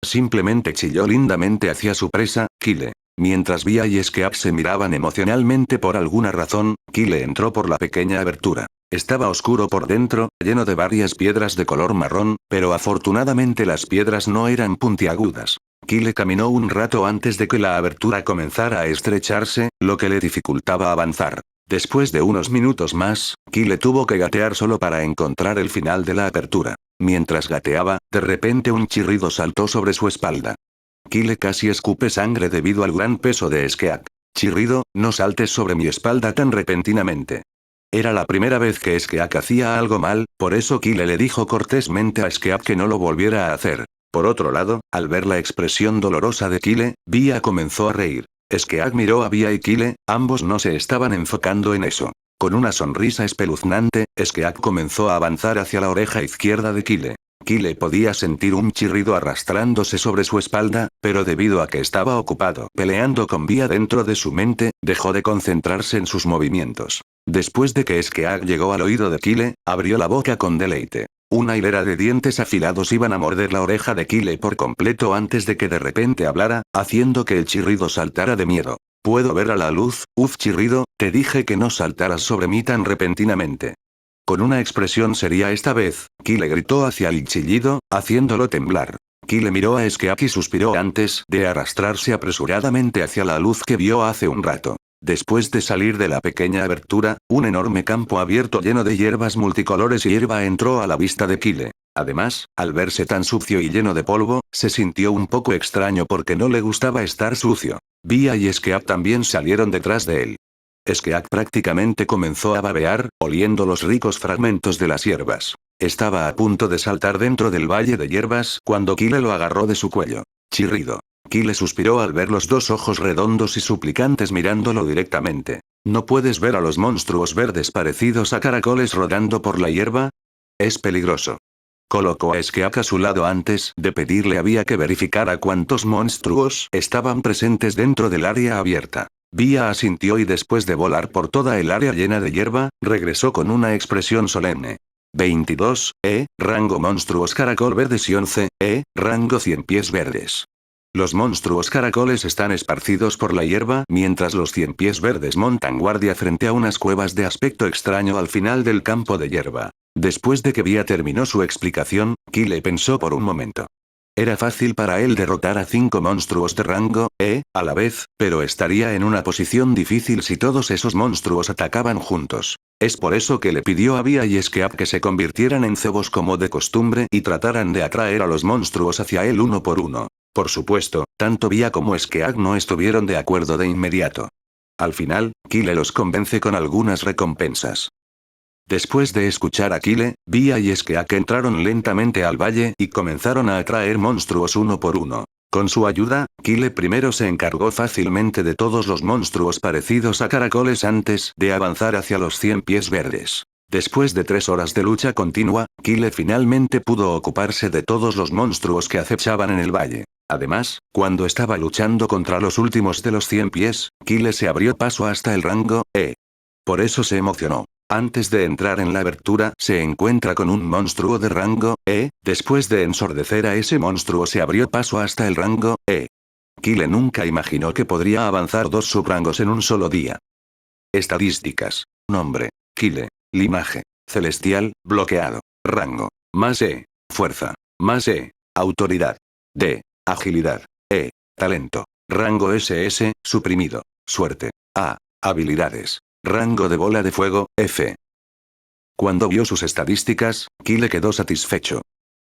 Simplemente chilló lindamente hacia su presa, Kyle. Mientras Bia y Eskeak se miraban emocionalmente por alguna razón, Kyle entró por la pequeña abertura. Estaba oscuro por dentro, lleno de varias piedras de color marrón, pero afortunadamente las piedras no eran puntiagudas. Kyle caminó un rato antes de que la abertura comenzara a estrecharse, lo que le dificultaba avanzar. Después de unos minutos más, Kyle tuvo que gatear solo para encontrar el final de la apertura. Mientras gateaba, de repente un chirrido saltó sobre su espalda. Kyle casi escupe sangre debido al gran peso de Eskeak. Chirrido, no saltes sobre mi espalda tan repentinamente. Era la primera vez que Eskeak hacía algo mal, por eso Kyle le dijo cortésmente a Eskeak que no lo volviera a hacer. Por otro lado, al ver la expresión dolorosa de Kyle, Bia comenzó a reír. Eskeak miró a Bia y Kyle, ambos no se estaban enfocando en eso. Con una sonrisa espeluznante, Eskeak comenzó a avanzar hacia la oreja izquierda de Kyle. Kyle podía sentir un chirrido arrastrándose sobre su espalda, pero debido a que estaba ocupado peleando con Bia dentro de su mente, dejó de concentrarse en sus movimientos. Después de que Eskeak llegó al oído de Kyle, abrió la boca con deleite. Una hilera de dientes afilados iban a morder la oreja de Kyle por completo antes de que de repente hablara, haciendo que el chirrido saltara de miedo. ¿Puedo ver a la luz? Chirrido, te dije que no saltaras sobre mí tan repentinamente. Con una expresión seria esta vez, Kyle gritó hacia el chillido, haciéndolo temblar. Kyle miró a Eskeak y suspiró antes de arrastrarse apresuradamente hacia la luz que vio hace un rato. Después de salir de la pequeña abertura, un enorme campo abierto lleno de hierbas multicolores y hierba entró a la vista de Kyle. Además, al verse tan sucio y lleno de polvo, se sintió un poco extraño porque no le gustaba estar sucio. Bia y Eskeak también salieron detrás de él. Eskeak prácticamente comenzó a babear, oliendo los ricos fragmentos de las hierbas. Estaba a punto de saltar dentro del valle de hierbas cuando Kyle lo agarró de su cuello. Chirrido. Kyle suspiró al ver los dos ojos redondos y suplicantes mirándolo directamente. ¿No puedes ver a los monstruos verdes parecidos a caracoles rodando por la hierba? Es peligroso. Colocó a Eskeak a su lado antes de pedirle había que verificar a cuántos monstruos estaban presentes dentro del área abierta. Bia asintió y después de volar por toda el área llena de hierba, regresó con una expresión solemne. 22, rango monstruos caracol verdes y 11, rango 100 pies verdes. Los monstruos caracoles están esparcidos por la hierba mientras los 100 pies verdes montan guardia frente a unas cuevas de aspecto extraño al final del campo de hierba. Después de que Bia terminó su explicación, Kyle pensó por un momento. Era fácil para él derrotar a 5 monstruos de rango, a la vez, pero estaría en una posición difícil si todos esos monstruos atacaban juntos. Es por eso que le pidió a Bia y Eskeak que se convirtieran en cebos como de costumbre y trataran de atraer a los monstruos hacia él uno por uno. Por supuesto, tanto Bia como Eskeak no estuvieron de acuerdo de inmediato. Al final, Kyle los convence con algunas recompensas. Después de escuchar a Kyle, Bia y Eskeak entraron lentamente al valle y comenzaron a atraer monstruos uno por uno. Con su ayuda, Kyle primero se encargó fácilmente de todos los monstruos parecidos a caracoles antes de avanzar hacia los 100 pies verdes. Después de 3 horas de lucha continua, Kyle finalmente pudo ocuparse de todos los monstruos que acechaban en el valle. Además, cuando estaba luchando contra los últimos de los 100 pies, Kyle se abrió paso hasta el rango E. Por eso se emocionó. Antes de entrar en la abertura, se encuentra con un monstruo de rango E, después de ensordecer a ese monstruo se abrió paso hasta el rango E. Kyle nunca imaginó que podría avanzar 2 subrangos en un solo día. Estadísticas. Nombre. Kyle. Limaje. Celestial, bloqueado. Rango. Más E. Fuerza. Más E. Autoridad. D. Agilidad. E. Talento. Rango SS, suprimido. Suerte. A. Habilidades. Rango de bola de fuego, F. Cuando vio sus estadísticas, Kyle quedó satisfecho.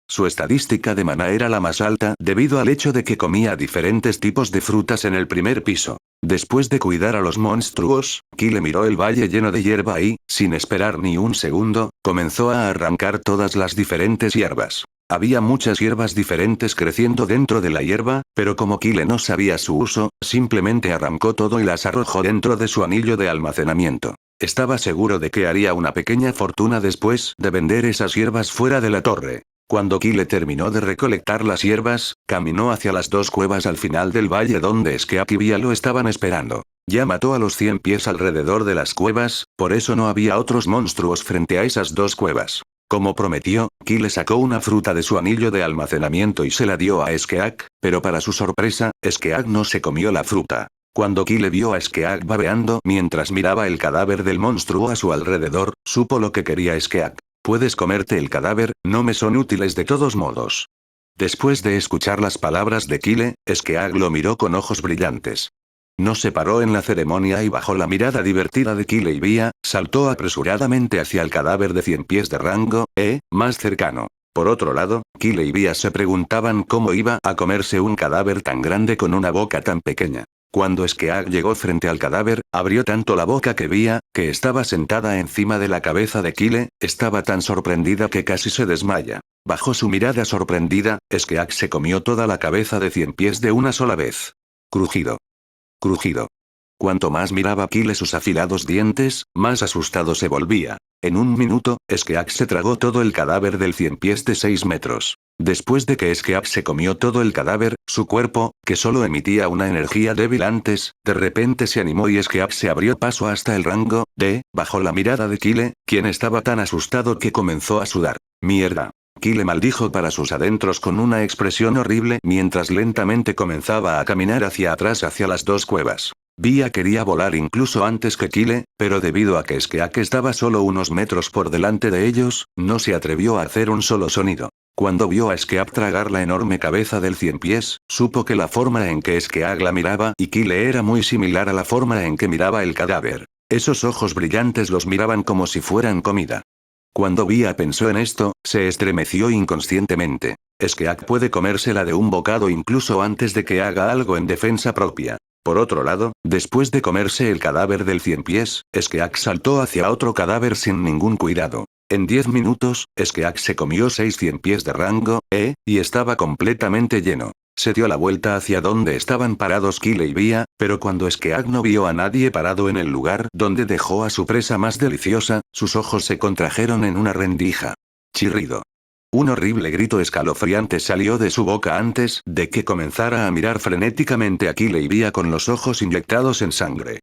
Su estadística de maná era la más alta debido al hecho de que comía diferentes tipos de frutas en el primer piso. Después de cuidar a los monstruos, Kyle miró el valle lleno de hierba y, sin esperar ni un segundo, comenzó a arrancar todas las diferentes hierbas. Había muchas hierbas diferentes creciendo dentro de la hierba, pero como Kyle no sabía su uso, simplemente arrancó todo y las arrojó dentro de su anillo de almacenamiento. Estaba seguro de que haría una pequeña fortuna después de vender esas hierbas fuera de la torre. Cuando Kyle terminó de recolectar las hierbas, caminó hacia las 2 cuevas al final del valle donde Eskeak y Bia lo estaban esperando. Ya mató a los 100 pies alrededor de las cuevas, por eso no había otros monstruos frente a esas 2 cuevas. Como prometió, Kyle sacó una fruta de su anillo de almacenamiento y se la dio a Eskeak, pero para su sorpresa, Eskeak no se comió la fruta. Cuando Kille vio a Skeak babeando mientras miraba el cadáver del monstruo a su alrededor, supo lo que quería Skeak. Puedes comerte el cadáver, no me son útiles de todos modos. Después de escuchar las palabras de Kille, Skeak lo miró con ojos brillantes. No se paró en la ceremonia y bajo la mirada divertida de Kille y Vía, saltó apresuradamente hacia el cadáver de 100 pies de rango, más cercano. Por otro lado, Kille y Vía se preguntaban cómo iba a comerse un cadáver tan grande con una boca tan pequeña. Cuando Skeak llegó frente al cadáver, abrió tanto la boca que Vía, que estaba sentada encima de la cabeza de Kille, estaba tan sorprendida que casi se desmaya. Bajo su mirada sorprendida, Skeak se comió toda la cabeza de 100 pies de una sola vez. Crujido. Crujido. Cuanto más miraba Kille sus afilados dientes, más asustado se volvía. En un minuto, Skeak se tragó todo el cadáver del 100 pies de 6 metros. Después de que Skeak se comió todo el cadáver, su cuerpo, que solo emitía una energía débil antes, de repente se animó y Skeak se abrió paso hasta el rango, bajo la mirada de Kille, quien estaba tan asustado que comenzó a sudar. ¡Mierda! Kille maldijo para sus adentros con una expresión horrible mientras lentamente comenzaba a caminar hacia atrás hacia las dos cuevas. Vía quería volar incluso antes que Kille, pero debido a que Skeak estaba solo unos metros por delante de ellos, no se atrevió a hacer un solo sonido. Cuando vio a Skeak tragar la enorme cabeza del 100 pies, supo que la forma en que Skeak la miraba y Kille era muy similar a la forma en que miraba el cadáver. Esos ojos brillantes los miraban como si fueran comida. Cuando Vía pensó en esto, se estremeció inconscientemente. Skeak puede comérsela de un bocado incluso antes de que haga algo en defensa propia. Por otro lado, después de comerse el cadáver del 100 pies, Skeak saltó hacia otro cadáver sin ningún cuidado. En 10 minutos, Skeak se comió 6 100 pies de rango, y estaba completamente lleno. Se dio la vuelta hacia donde estaban parados Kille y Vía, pero cuando Skeak no vio a nadie parado en el lugar donde dejó a su presa más deliciosa, sus ojos se contrajeron en una rendija. Chirrido. Un horrible grito escalofriante salió de su boca antes de que comenzara a mirar frenéticamente a Kille y Vía con los ojos inyectados en sangre.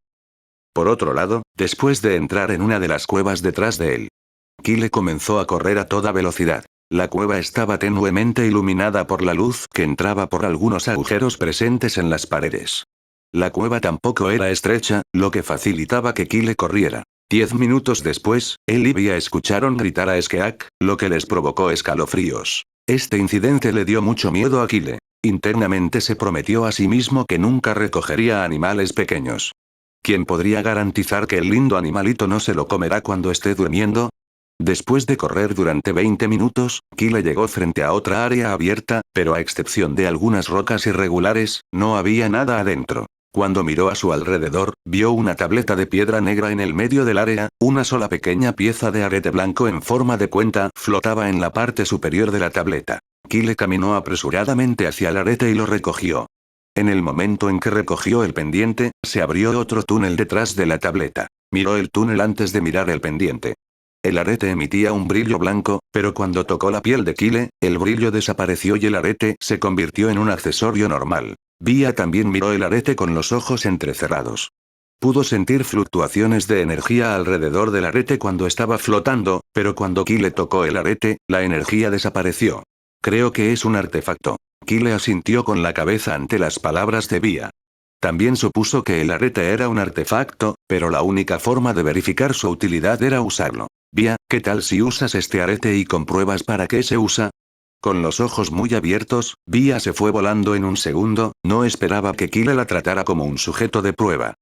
Por otro lado, después de entrar en una de las cuevas detrás de él, Kille comenzó a correr a toda velocidad. La cueva estaba tenuemente iluminada por la luz que entraba por algunos agujeros presentes en las paredes. La cueva tampoco era estrecha, lo que facilitaba que Kille corriera. 10 minutos después, él y Vía escucharon gritar a Skeak, lo que les provocó escalofríos. Este incidente le dio mucho miedo a Kille. Internamente se prometió a sí mismo que nunca recogería animales pequeños. ¿Quién podría garantizar que el lindo animalito no se lo comerá cuando esté durmiendo? Después de correr durante 20 minutos, Kille llegó frente a otra área abierta, pero a excepción de algunas rocas irregulares, no había nada adentro. Cuando miró a su alrededor, vio una tableta de piedra negra en el medio del área, una sola pequeña pieza de arete blanco en forma de cuenta flotaba en la parte superior de la tableta. Kille caminó apresuradamente hacia el arete y lo recogió. En el momento en que recogió el pendiente, se abrió otro túnel detrás de la tableta. Miró el túnel antes de mirar el pendiente. El arete emitía un brillo blanco, pero cuando tocó la piel de Kille, el brillo desapareció y el arete se convirtió en un accesorio normal. Vía también miró el arete con los ojos entrecerrados. Pudo sentir fluctuaciones de energía alrededor del arete cuando estaba flotando, pero cuando Kille tocó el arete, la energía desapareció. Creo que es un artefacto. Kille asintió con la cabeza ante las palabras de Vía. También supuso que el arete era un artefacto, pero la única forma de verificar su utilidad era usarlo. Vía, ¿qué tal si usas este arete y compruebas para qué se usa? Con los ojos muy abiertos, Vía se fue volando en un segundo, no esperaba que Kille la tratara como un sujeto de prueba.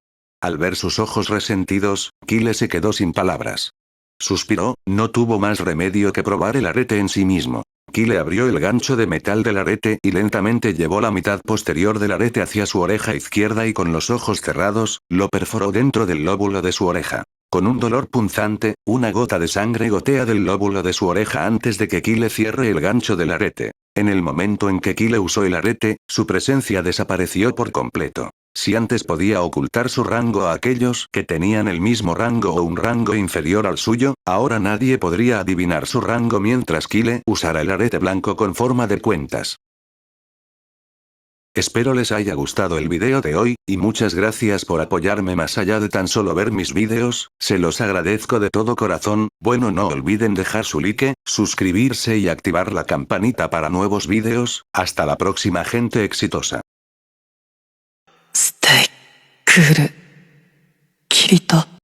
Al ver sus ojos resentidos, Kille se quedó sin palabras. Suspiró, no tuvo más remedio que probar el arete en sí mismo. Kille abrió el gancho de metal del arete y lentamente llevó la mitad posterior del arete hacia su oreja izquierda y con los ojos cerrados, lo perforó dentro del lóbulo de su oreja. Con un dolor punzante, una gota de sangre gotea del lóbulo de su oreja antes de que Kille cierre el gancho del arete. En el momento en que Kille usó el arete, su presencia desapareció por completo. Si antes podía ocultar su rango a aquellos que tenían el mismo rango o un rango inferior al suyo, ahora nadie podría adivinar su rango mientras Kille usara el arete blanco con forma de cuentas. Espero les haya gustado el video de hoy, y muchas gracias por apoyarme más allá de tan solo ver mis videos, se los agradezco de todo corazón. Bueno, no olviden dejar su like, suscribirse y activar la campanita para nuevos videos. Hasta la próxima, gente exitosa. クール、キリト。